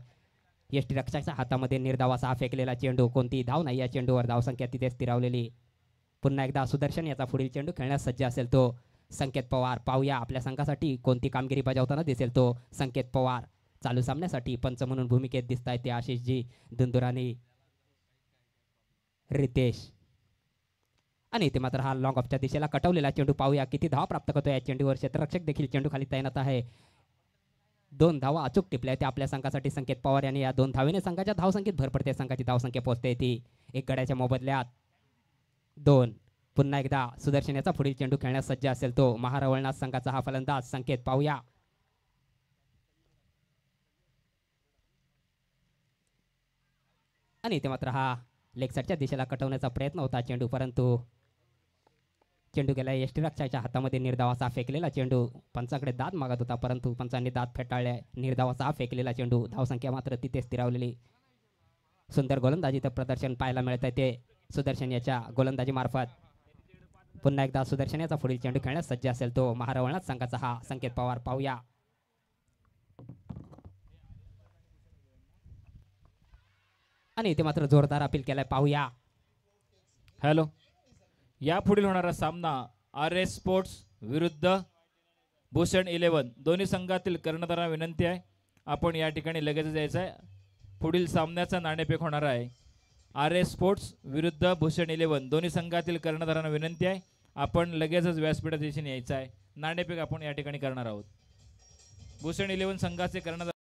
यष्टी रक्षकाच्या हातामध्ये. निर्धाव असा हा फेकलेला चेंडू, कोणतीही धाव नाही या चेंडूवर. धावसंख्या तिथे स्थिरावलेली. पुन्हा एकदा सुदर्शन याचा पुढील चेंडू खेळण्यास सज्ज असेल तो संकेत पवार. पाहूया आपल्या संघासाठी कोणती कामगिरी बजावताना दिसेल तो संकेत पवार. चालू सामन्यासाठी पंच म्हणून भूमिकेत दिसत आहेत ते आशिषजी दुंदुरानी, रितेश. आणि इथे मात्र हा लॉंग ऑफच्या दिशेला कटवलेला चेंडू. पाहूया किती धावा प्राप्त करतो या चेंडूवर. क्षेत्ररक्षक देखील चेंडू खाली तैनात आहे. 2 धावा अचूक टिपल्या त्या आपल्या संघासाठी संकेत पवार यांनी. या 2 धावेने संघाच्या धावसंख्येत भर पडते. संघाची धावसंख्या पोहोचते ती 1 गड्याच्या मोबदल्यात 2. पुन्हा एकदा सुदर्शन याचा पुढील चेंडू खेळण्यास सज्ज असेल तो महारवळनाथ संघाचा हा फलंदाज संकेत. पाहूया आणि इथे मात्र हा लेगसाईडच्या दिशेला कटवण्याचा प्रयत्न होता चेंडू, परंतु चेंडू गेला यष्टीरक्षकाच्या हातामध्ये. निर्धाव असा फेकलेला चेंडू. पंचाकडे दाद मागत होता, परंतु पंचांनी दाद फेटाळले. निर्धाव असा फेकलेला चेंडू. धावसंख्या मात्र तिथे स्थिरावलेली. सुंदर गोलंदाजीचं प्रदर्शन पाहायला मिळत आहे ते सुदर्शन याच्या गोलंदाजी मार्फत. पुन्हा एकदा सुदर्शन याचा पुढील चेंडू खेळण्यास सज्ज असेल तो महारवळनाथ संघाचा हा संकेत पवार. पाहूया आणि इथे मात्र जोरदार अपील केलाय. पाहूया. हॅलो. या पुढील होणारा सामना RS स्पोर्ट्स विरुद्ध भूषण 11. दोन्ही संघातील कर्णधारांना विनंती आहे आपण या ठिकाणी लगेच यायचं आहे. पुढील सामन्याचा नाणेफेक होणार आहे RS स्पोर्ट्स विरुद्ध भूषण 11. दोन्ही संघातील कर्णधारांना विनंती आहे आपण लगेचच व्यासपीठाच्या दिशेने यायचं आहे. नाणेफेक आपण या ठिकाणी करणार आहोत. भूषण 11 संघाचे कर्णधार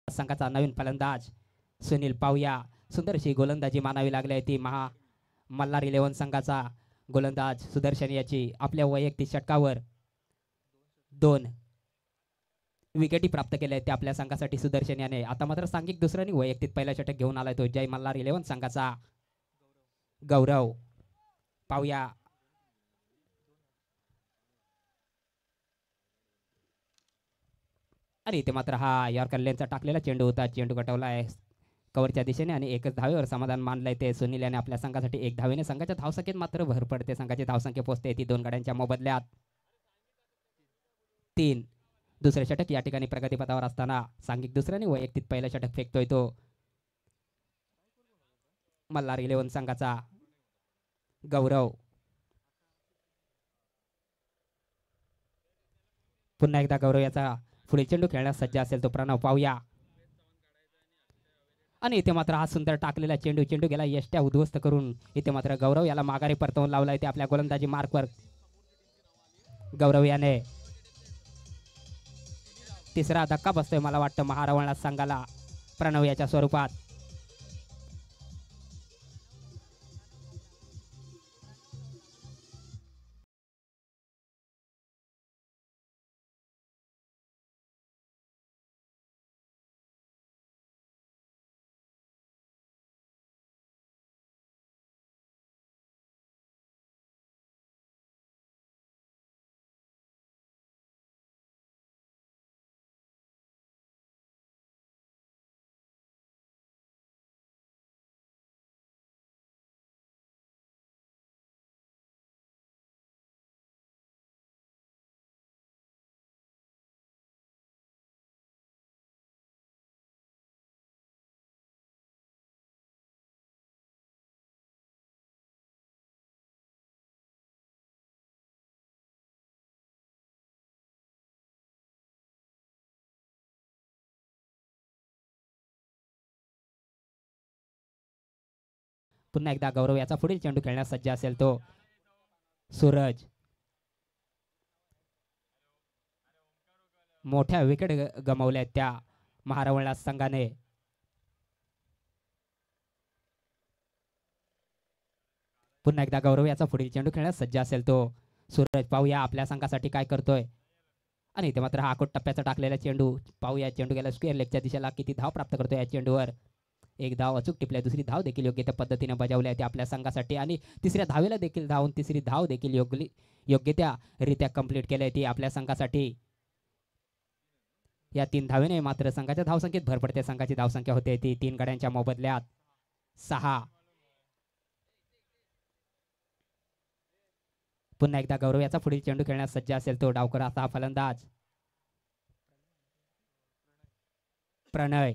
संघाचा नवीन फलंदाज सुनील. पाहूया सुंदर अशी गोलंदाजी मानावी लागली आहे ती मल्हार 11 संघाचा गोलंदाज सुदर्शन याची. आपल्या वैयक्तिक षटकावर 2 विकेटी प्राप्त केल्या आहेत त्या आपल्या संघासाठी सुदर्शन याने. आता मात्र सांघिक दुसऱ्याने वैयक्तिक पहिला षटक घेऊन आलाय तो जय मल्हार 11 संघाचा गौरव. पाहूया आणि इथे मात्र हा यॉर्कर लेनचा टाकलेला चेंडू होता. चेंडू गटवला आहे कव्हरच्या दिशेने आणि एकच धावेवर समाधान मानलंय ते सुनील याने आपल्या संघासाठी. 1 धावेने संघाच्या धावसंख्येत मात्र भर पडते. संघाची धावसंख्या पोहोचते ती 2 गड्यांच्या मोबदल्यात 3. दुसरे षटक या ठिकाणी प्रगतीपथावर असताना सांघिक दुसऱ्याने वैयक्तिक पहिलं षटक फेकतोय तो मल्हार 11 संघाचा गौरव. पुन्हा एकदा गौरव याचा पुढील चेंडू खेळण्यास सज्ज असेल तो प्रणव. पाहूया आणि इथे मात्र हा सुंदर टाकलेला चेंडू गेला यष्ट्या उद्ध्वस्त करून. इथे मात्र गौरव याला माघारी परतवून लावलाय ते आपल्या गोलंदाजी मार्कवर. गौरव याने तिसरा धक्का बसतोय मला वाटतं महारवळनाथ संघाला प्रणव याच्या स्वरूपात. पुन्हा एकदा गौरव याचा पुढील चेंडू खेळण्यास सज्ज असेल तो सूरज. मोठ्या विकेट गमावल्या त्या महारावळा संघाने. पुन्हा एकदा गौरव याचा पुढील चेंडू खेळण्यास सज्ज असेल तो सूरज. पाहूया आपल्या संघासाठी काय करतोय. आणि इथे मात्र हा आखूड टप्प्याचा टाकलेला चेंडू. पाहूया चेंडू गेला स्क्वेअर लेगच्या दिशेला. किती धाव प्राप्त करतोय या चेंडूवर. एक धाव अचूक टिपल्या. दुसरी धाव देखील योग्य त्या पद्धतीने बजावली आहे आपल्या संघासाठी. आणि तिसऱ्या धावेला देखील धावून तिसरी धाव देखील योग्य त्या रित्या कंप्लीट केली ती आपल्या संघासाठी. या 3 धावेने मात्र संघाच्या धावसंख्येत भर पडते. संघाची धावसंख्या होते ती 3 गड्यांच्या मोबदल्यात 6. पुन्हा एकदा गौरव याचा पुढील चेंडू खेळण्यास सज्ज असेल तो डावकर असा फलंदाज प्रणय.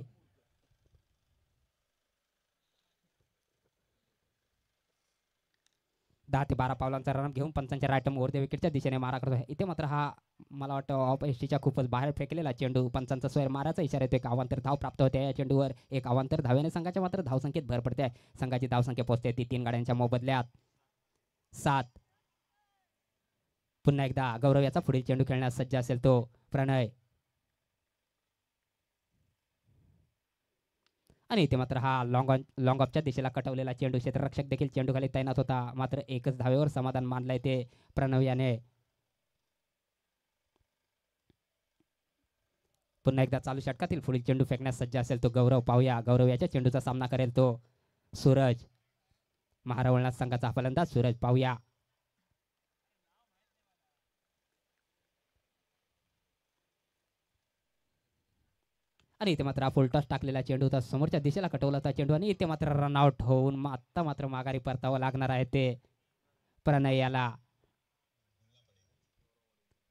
दहा ते 12 पावलांचा रन घेऊन पंचांच्या रायटम ओव्हर द विकेटच्या दिशेने मारा करतो. इथे मात्र हा मला वाटतं ऑफ एसटीच्या खूपच बाहेर फेकलेला चेंडू. पंचांचा स्वैर माराचा इशारा येतो. एक अवांतर धाव प्राप्त होते या चेंडूवर. एक अवांतर धावेने संघाच्या मात्र धावसंख्येत भर पडते. संघाची धावसंख्या पोहोचते ती 3 गाड्यांच्या मोबदल्यात 7. पुन्हा एकदा गौरव याचा पुढील चेंडू खेळण्यास सज्ज असेल तो प्रणय. आणि इथे मात्र हा लॉंग ऑफच्या दिशेला कटवलेला चेंडू. क्षेत्ररक्षक देखील चेंडू खाली तैनात होता. मात्र एकच धावेवर समाधान मानलंय ते प्रणव याने. पुन्हा एकदा चालू षटकातील पुढील चेंडू फेकण्यास सज्ज असेल तो गौरव. पाहूया गौरव याच्या चेंडूचा सामना करेल तो सूरज. महारावळा संघाचा फलंदाज सूरज. पाहूया आणि इथे मात्र फुलटॉस टाकलेला चेंडू होता. समोरच्या दिशेला कटवला होता चेंडू. आणि इथे मात्र रनआउट होऊन आता मात्र माघारी परतावं लागणार आहे ते प्रणय याला.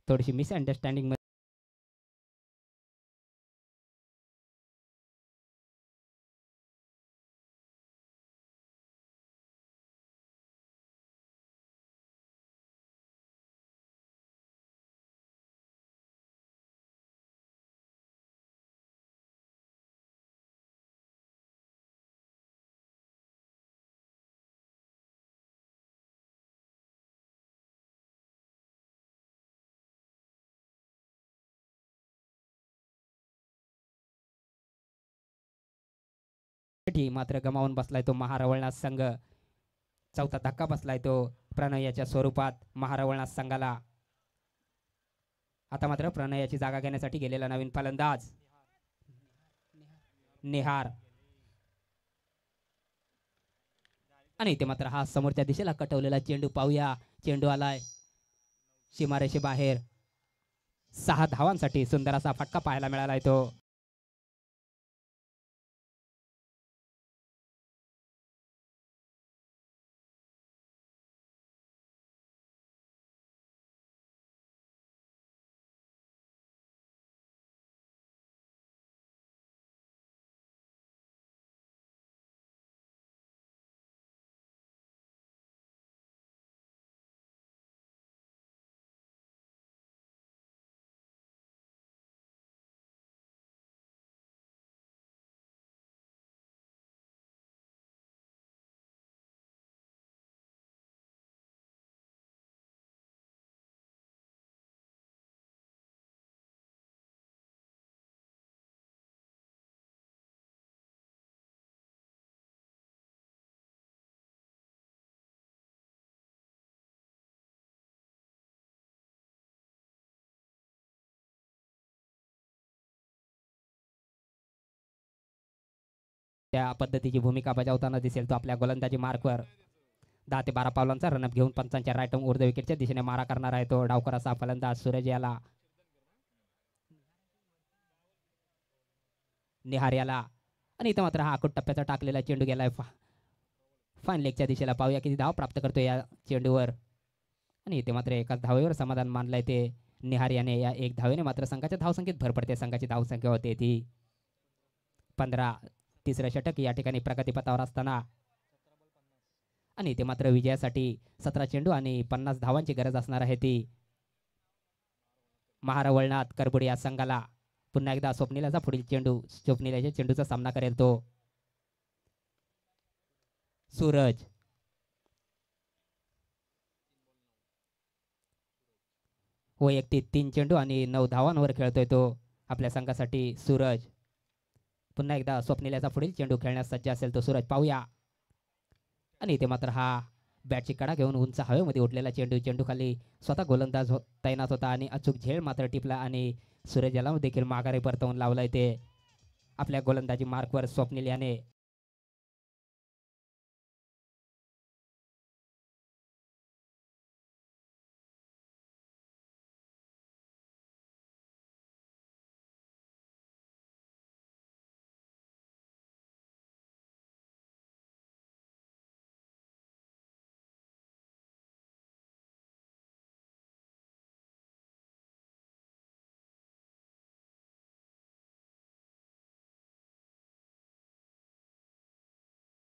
थोडीशी मिसअंडरस्टँडिंग मात्र गमावून बसलाय तो महारावळा संघ. चौथा धक्का बसलाय तो प्रणयाच्या स्वरूपात महारावळा संघाला. आता मात्र प्रणयाची जागा घेण्यासाठी गेलेला नवीन फलंदाज निहार. आणि इथे मात्र हा समोरच्या दिशेला कटवलेला चेंडू. पाहूया चेंडू आलाय सीमारेषे बाहेर. 6 धावांसाठी सुंदर असा फटका पाहायला मिळालाय तो. त्या पद्धतीची भूमिका बजावताना दिसेल तो आपल्या गोलंदाजी मार्कवर. 10 ते 12 पावलांचा रनअप घेऊन पंचांच्या रायटम ओव्हर द विकेटच्या दिशेने मारा करणार आहे तो डावकर असा फलंदाज सूरज याला. निहार याला. आणि इथं मात्र हा आखूड टप्प्याचा टाकलेला चेंडू गेलाय फाईन लेगच्या दिशेला. पाहूया किती धाव प्राप्त करतो या चेंडूवर. आणि इथे मात्र एकाच धावेवर समाधान मानलंय ते निहार याने. या 1 धावेने मात्र संघाच्या धावसंख्येत भर पडते. संघाची धावसंख्या होते ती 15. तिसरं षटक या ठिकाणी प्रगतीपथावर असताना. आणि ते मात्र विजयासाठी 17 चेंडू आणि 50 धावांची गरज असणार आहे ती महारावळनाथ करबुडे या संघाला. पुन्हा एकदा स्वप्नीलाचा पुढील चेंडू. स्वप्नीलाच्या चेंडूचा सामना करेल तो सूरज, वैयक्तिक 3 चेंडू आणि 9 धावांवर खेळतोय तो आपल्या संघासाठी सूरज. पुन्हा एकदा स्वप्नील याचा पुढील चेंडू खेळण्यास सज्ज असेल तो सूरज. पाहूया. आणि इथे मात्र हा बॅटची कडा घेऊन उंच हवेमध्ये उठलेला चेंडू खाली स्वतः गोलंदाज तैनात होता आणि अचूक झेल मात्र टिपला आणि सूरज याला देखील माघारी परतवून लावलाय ते आपल्या गोलंदाजी मार्कवर स्वप्नील याने.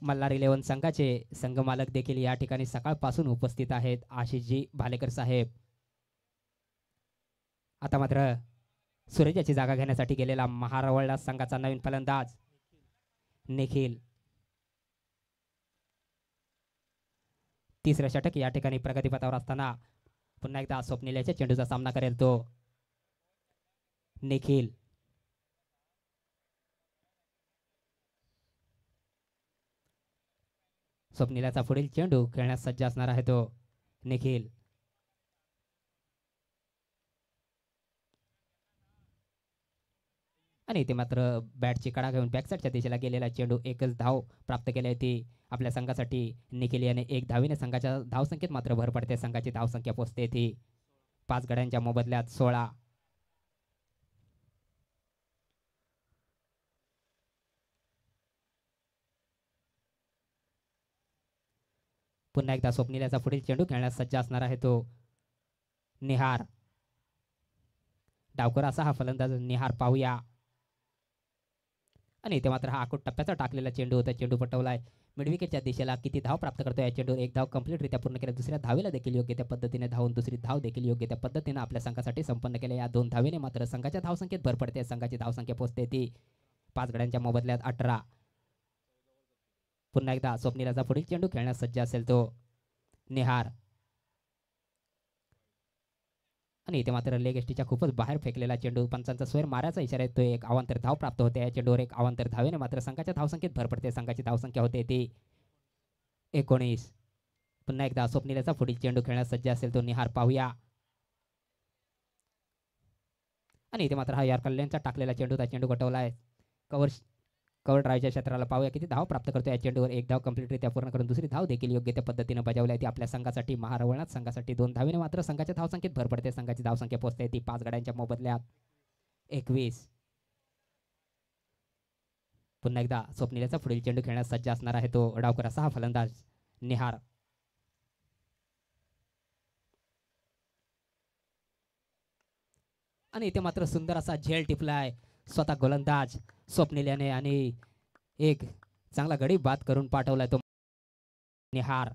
मल्हार 11 संघाचे संघमालक देखील या ठिकाणी सकाळपासून उपस्थित आहेत, आशिषजी भालेकर साहेब. आता मात्र सूरजाची जागा घेण्यासाठी गेलेला महारावळा संघाचा नवीन फलंदाज निखिल. तिसरं षटक या ठिकाणी प्रगतीपथावर असताना पुन्हा एकदा स्वप्नील याच्या चेंडूचा सामना करेल तो निखिल. स्वप्नीलाचा पुढील चेंडू खेळण्यास सज्ज असणार आहे तो निखिल. आणि ते मात्र बॅटची कडा घेऊन बॅकसाईडच्या दिशेला गेलेला चेंडू एकच धाव प्राप्त केली होती आपल्या संघासाठी निखिल याने. 1 धावीने संघाच्या धावसंख्येत मात्र भर पडते. संघाची धावसंख्या पोहोचते ती 5 गड्यांच्या मोबदल्यात 16. पुन्हा एकदा स्वप्नील याचा पुढील चेंडू खेळण्यास सज्ज असणार आहे तो निहार. डावकर असा हा फलंदाज निहार. पाहूया. आणि इथे मात्र हा आखूड टप्प्याचा टाकलेला चेंडू होता. चेंडू पटवलाय मिडविकेटच्या दिशेला. किती धाव प्राप्त करतो या चेंडूवर? 1 धाव कंप्लीटरित्या पूर्ण केल्या. दुसऱ्या धावेला देखील योग्य त्या पद्धतीने धावून दुसरी धाव देखील योग्य त्या पद्धतीने आपल्या संघासाठी संपन्न केल्या. या 2 धावेने मात्र संघाच्या धावसंख्येत भर पडते. संघाची धावसंख्या पोहोचते ती 5 गड्यांच्या मोबदल्यात 18. पुन्हा एकदा स्वप्नीलाचा पुढील चेंडू खेळण्यास सज्ज असेल तो निहार. आणि इथे मात्र लेग एसटीच्या खूपच बाहेर फेकलेला चेंडू. पंचांचा स्वर मारायचा इशारा येतो. 1 अवांतर धाव प्राप्त होते या चेंडूवर. 1 अवांतर धावेने मात्र संघाच्या धावसंख्येत भर पडते. संघाची धावसंख्या होते ती 19. पुन्हा एकदा स्वप्नीलाचा पुढील चेंडू खेळण्यास सज्ज असेल तो निहार. पाहूया. आणि इथे मात्र हा यार कल्याणचा टाकलेला चेंडू. त्या चेंडू गटवलाय कव्हर ड्राईव्हच्या क्षेत्राला. पाहूया किती धाव प्राप्त करतो या चेंडूवर. 1 धाव कंप्लीटरित्या पूर्ण करून दुसरी धाव देखील योग्य त्या पद्धतीने बजावली ती आपल्या संघासाठी. महारावणात संघासाठी 2 धावेने मात्र संघाच्या धावसंख्येत भर पडते. संघाची धावसंख्या पोहोचते ती 5 गड्यांच्या मोबदल्यात 21. पुन्हा एकदा स्वप्नीलाचा पुढील चेंडू खेळण्यास सज्ज असणार आहे तो डावकर असा हा फलंदाज निहार. आणि इथे मात्र सुंदर असा झेल टिपलाय स्वतः गोलंदाज स्वप्नील याने आणि एक चांगला गडी बाद करून पाठवलाय तो निहार.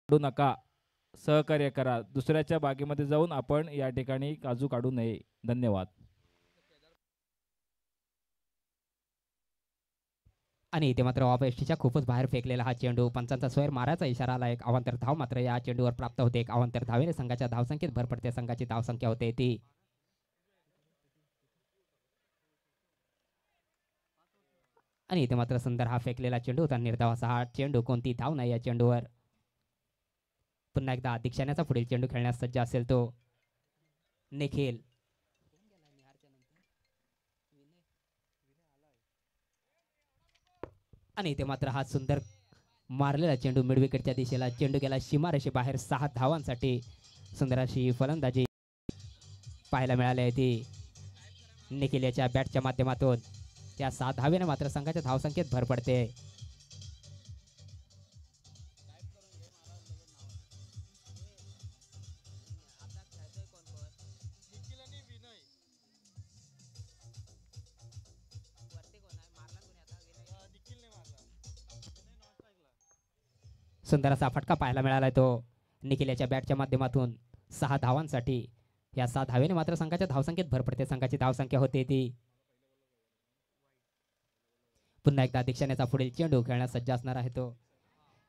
नका सहकार्य करा. दुसऱ्याच्या बागेमध्ये जाऊन आपण या ठिकाणी काजू काढू नये. धन्यवाद. आणि इथे मात्र ऑफ एसटीच्या खूपच बाहेर फेकलेला हा चेंडू, पंचांचा स्वैर मारायचा इशारा आला. एक अवांतर धाव मात्र या चेंडूवर प्राप्त होते. एक अवांतर धावेने संघाच्या धावसंख्येत भर पडते. संघाची धावसंख्या होते ती आणि इथे मात्र सुंदर हा फेकलेला चेंडू होता. निर्धावाचा हा चेंडू, कोणती धाव नाही या चेंडूवर. पुन्हा एकदा दीक्षाण्याचा पुढील चेंडू खेळण्यास सज्ज असेल तो निखिल. आणि इथे मात्र हा सुंदर मारलेला चेंडू मिड विकेटच्या दिशेला, चेंडू गेला सीमारेषे बाहेर. 6 धावांसाठी सुंदर अशी फलंदाजी पाहायला मिळाली आहे ती निखिल याच्या बॅटच्या माध्यमातून. त्या 6 धावेने मात्र संघाच्या धावसंख्येत भर पडते. सुंदर असा फटका पाहायला मिळालाय तो निखिल याच्या बॅटच्या माध्यमातून 6 धावांसाठी. या 6 धावेने मात्र संघाच्या धावसंख्येत भर पडते. संघाची धावसंख्या होते ती. पुन्हा एकदा दीक्षाण्याचा पुढील चेंडू खेळण्यास सज्ज असणार आहे तो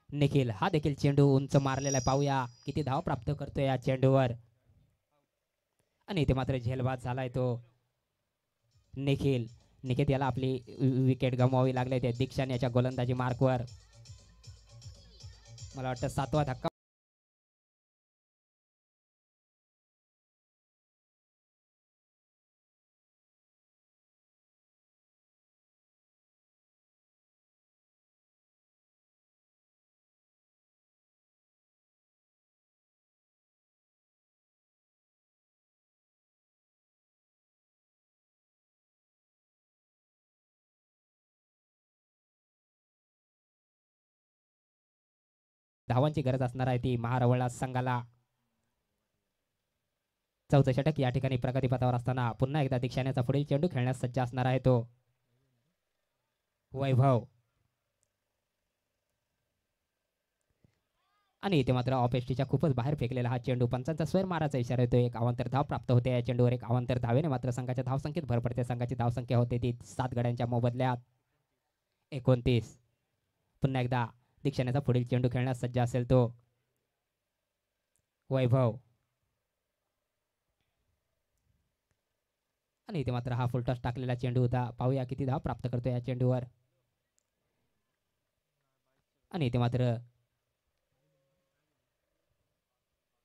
निखिल. हा देखील चेंडू उंच मारलेला आहे. पाहूया किती धाव प्राप्त करतोय या चेंडूवर. आणि इथे मात्र झेलबाद झालाय तो निखिल. निखिल याला आपली विकेट गमवावी लागली त्या दीक्षान याच्या गोलंदाजी मार्कवर. मला वाटतं 7वा धक्का. धावांची गरज असणार आहे ती महारवळा संघाला. 4थं षटक या ठिकाणी प्रगतीपथावर असताना पुन्हा एकदा दीक्षाण्याचा पुढील चेंडू खेळण्यास सज्ज असणार आहे तो वैभव. आणि इथे मात्र ऑफ एसटीच्या खूपच बाहेर फेकलेला हा चेंडू, पंचांचा स्वर मारायचा इशारा येतो. एक अवांतर धाव प्राप्त होते या चेंडूवर. एक अवांतर धावेने मात्र संघाच्या धावसंख्येत भर पडते. संघाची धावसंख्या होते ती 7 गड्यांच्या मोबदल्यात 29. पुन्हा एकदा दीक्षाण्याचा पुढील चेंडू खेळण्यास सज्ज असेल तो वैभव. आणि इथे मात्र हा फुलटॉस टाकलेला चेंडू होता. पाहूया किती धाव प्राप्त करतो या चेंडूवर. आणि इथे मात्र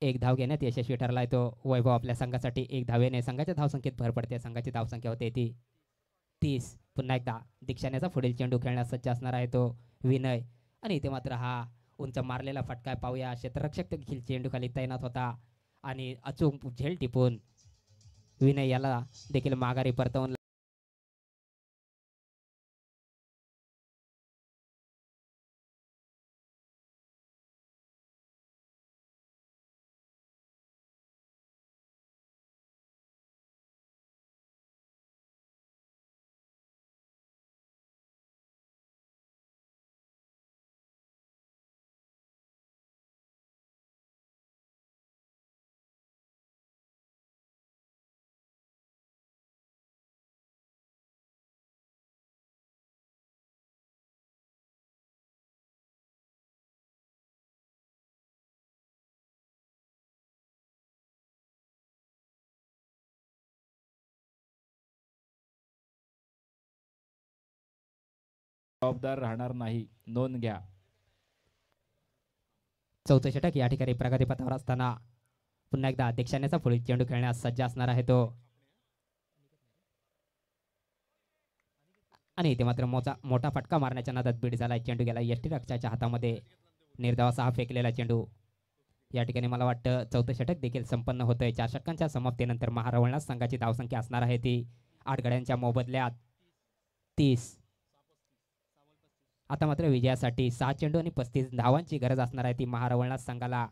1 धाव घेण्यात यशस्वी ठरलाय तो वैभव. आपल्या संघासाठी 1 धावेने संघाच्या धावसंख्येत भर पडते. संघाची धावसंख्या होते ती 30. पुन्हा एकदा दीक्षाण्याचा पुढील चेंडू खेळण्यास सज्ज असणार आहे तो विनय. आणि इथे मात्र हा उंच मारलेला फटका पाहूया. क्षेत्ररक्षक देखील चेंडू खाली तैनात होता आणि अचूक झेल टिपून विनय याला देखील माघारी परतवून जबाबदार राहणार नाही, नोंद घ्या. 4थं षटक या ठिकाणी प्रगतीपथावर असताना पुन्हा एकदा दीक्षाण्याचा पुढील चेंडू खेळण्यास सज्ज असणार आहे तो. आणि इथे मात्र मोठा फटका मारण्याच्या नादात बीड झाला. चेंडू गेला यष्टीरक्षकाच्या हातामध्ये. निर्धावाचा हा फेकलेला चेंडू. या ठिकाणी मला वाटतं 4थं षटक देखील संपन्न होतंय. 4 षटकांच्या समाप्तीनंतर महारवळा संघाची धावसंख्या असणार आहे ती 8 गड्यांच्या मोबदल्यात 30. आता मात्र विजयासाठी 6 चेंडू आणि 35 धावांची गरज असणार आहे ती महारवळा संघाला.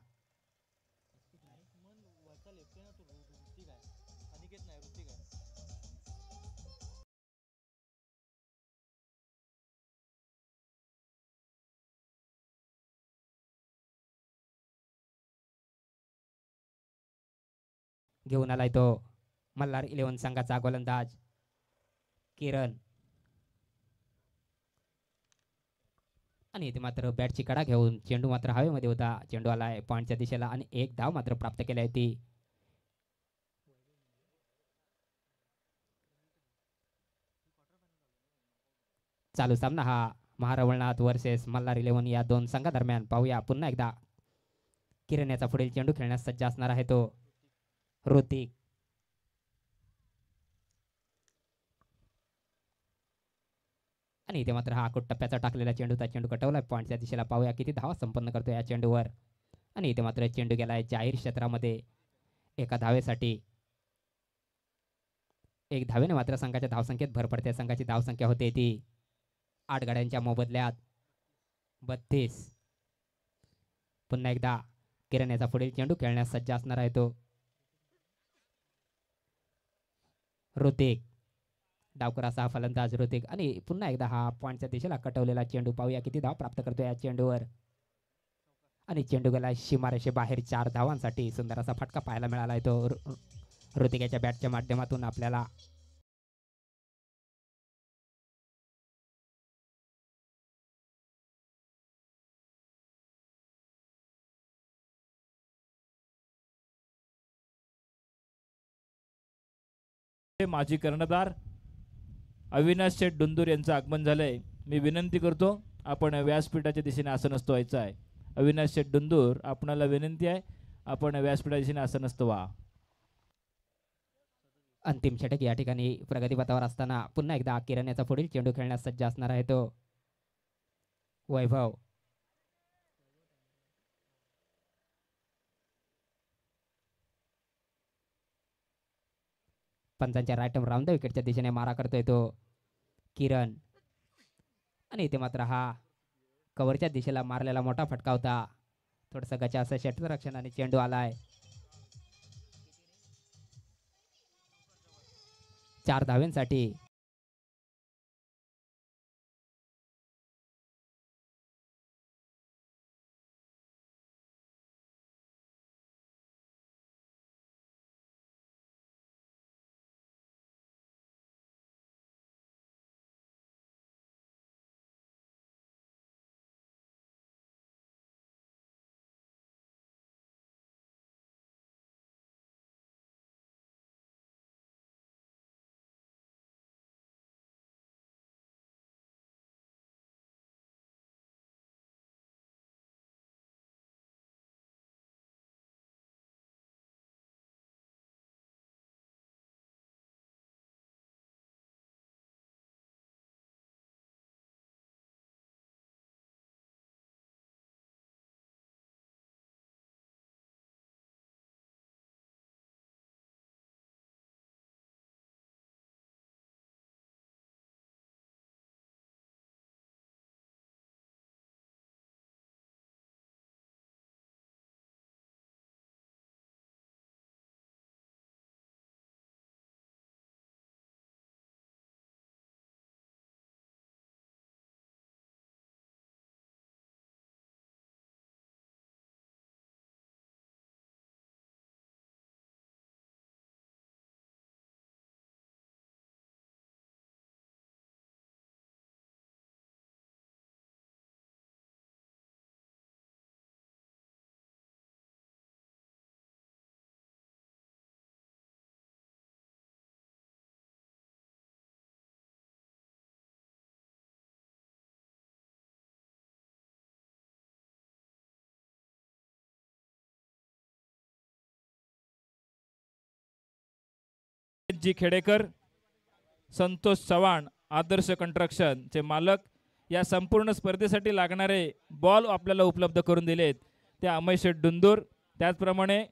घेऊन आलाय तो मल्हार 11 संघाचा गोलंदाज किरण. आणि इथे मात्र बॅटची कडा घेऊन चेंडू मात्र हवेमध्ये होता. चेंडू आलाय पॉईंटच्या दिशेला आणि एक धाव मात्र प्राप्त केली आहे ती. चालू सामना हा महारवळनाथ वर्सेस मल्हार 11 या दोन संघादरम्यान. पाहूया पुन्हा एकदा किरण याचा पुढील चेंडू खेळण्यास सज्ज असणार आहे तो ऋतिक. आणि इथे मात्र हा आखूट टप्प्याचा टाकलेला चेंडूचा चेंडू कटवलाय पॉईंटच्या दिशेला. पाहूया किती धावा संपन्न करतो या चेंडूवर. आणि इथे मात्र चेंडू गेलाय जाहीर क्षेत्रामध्ये एका धावेसाठी. एक धावेने मात्र संघाच्या धावसंख्येत भर पडते. संघाची धावसंख्या होते ती 8 गाड्यांच्या मोबदल्यात 32. पुन्हा एकदा किरण याचा पुढील चेंडू खेळण्यास सज्ज असणार आहे तो ऋतिक. डावकर असा हा फलंदाज ऋतिक. आणि पुन्हा एकदा हा पॉईंटच्या दिशेला कटवलेला चेंडू. पाहूया किती धाव प्राप्त करतो या चेंडूवर. आणि चेंडू गेला सीमारेषे बाहेर 4 धावांसाठी. सुंदर असा फटका पाहायला मिळाला आहे तो ऋतिक याच्या बॅटच्या माध्यमातून आपल्याला. माजी कर्णधार अविनाश शेठ डुंदूर यांचं आगमन झालंय. मी विनंती करतो आपण व्यासपीठाच्या दिशेने आसनस्थ व्हायचं आहे. अविनाश शेठ डुंदूर आपणाला विनंती आहे आपण व्यासपीठाच्या दिशेने आसनस्थ व्हा. अंतिम षटक या ठिकाणी प्रगतीपथावर असताना पुन्हा एकदा किरण याचा पुढील चेंडू खेळण्यास सज्ज असणार आहे तो वैभव. पंचांच्या राईट राऊंड द विकेटच्या दिशेने मारा करतोय तो किरण. आणि इथे मात्र हा कव्हरच्या दिशेला मारलेला मोठा फटका होता. थोडंसं गचा असं क्षेत्ररक्षण आणि चेंडू आलाय 4 धावेंसाठी. जी खेडेकर, संतोष चव्हाण, आदर्श कंस्ट्रक्शन चे मालक या संपूर्ण स्पर्धेसाठी लागणारे बॉल आपल्याला उपलब्ध करून दिलेत. त्या अमय शेठ डुंदूर, त्याचप्रमाणे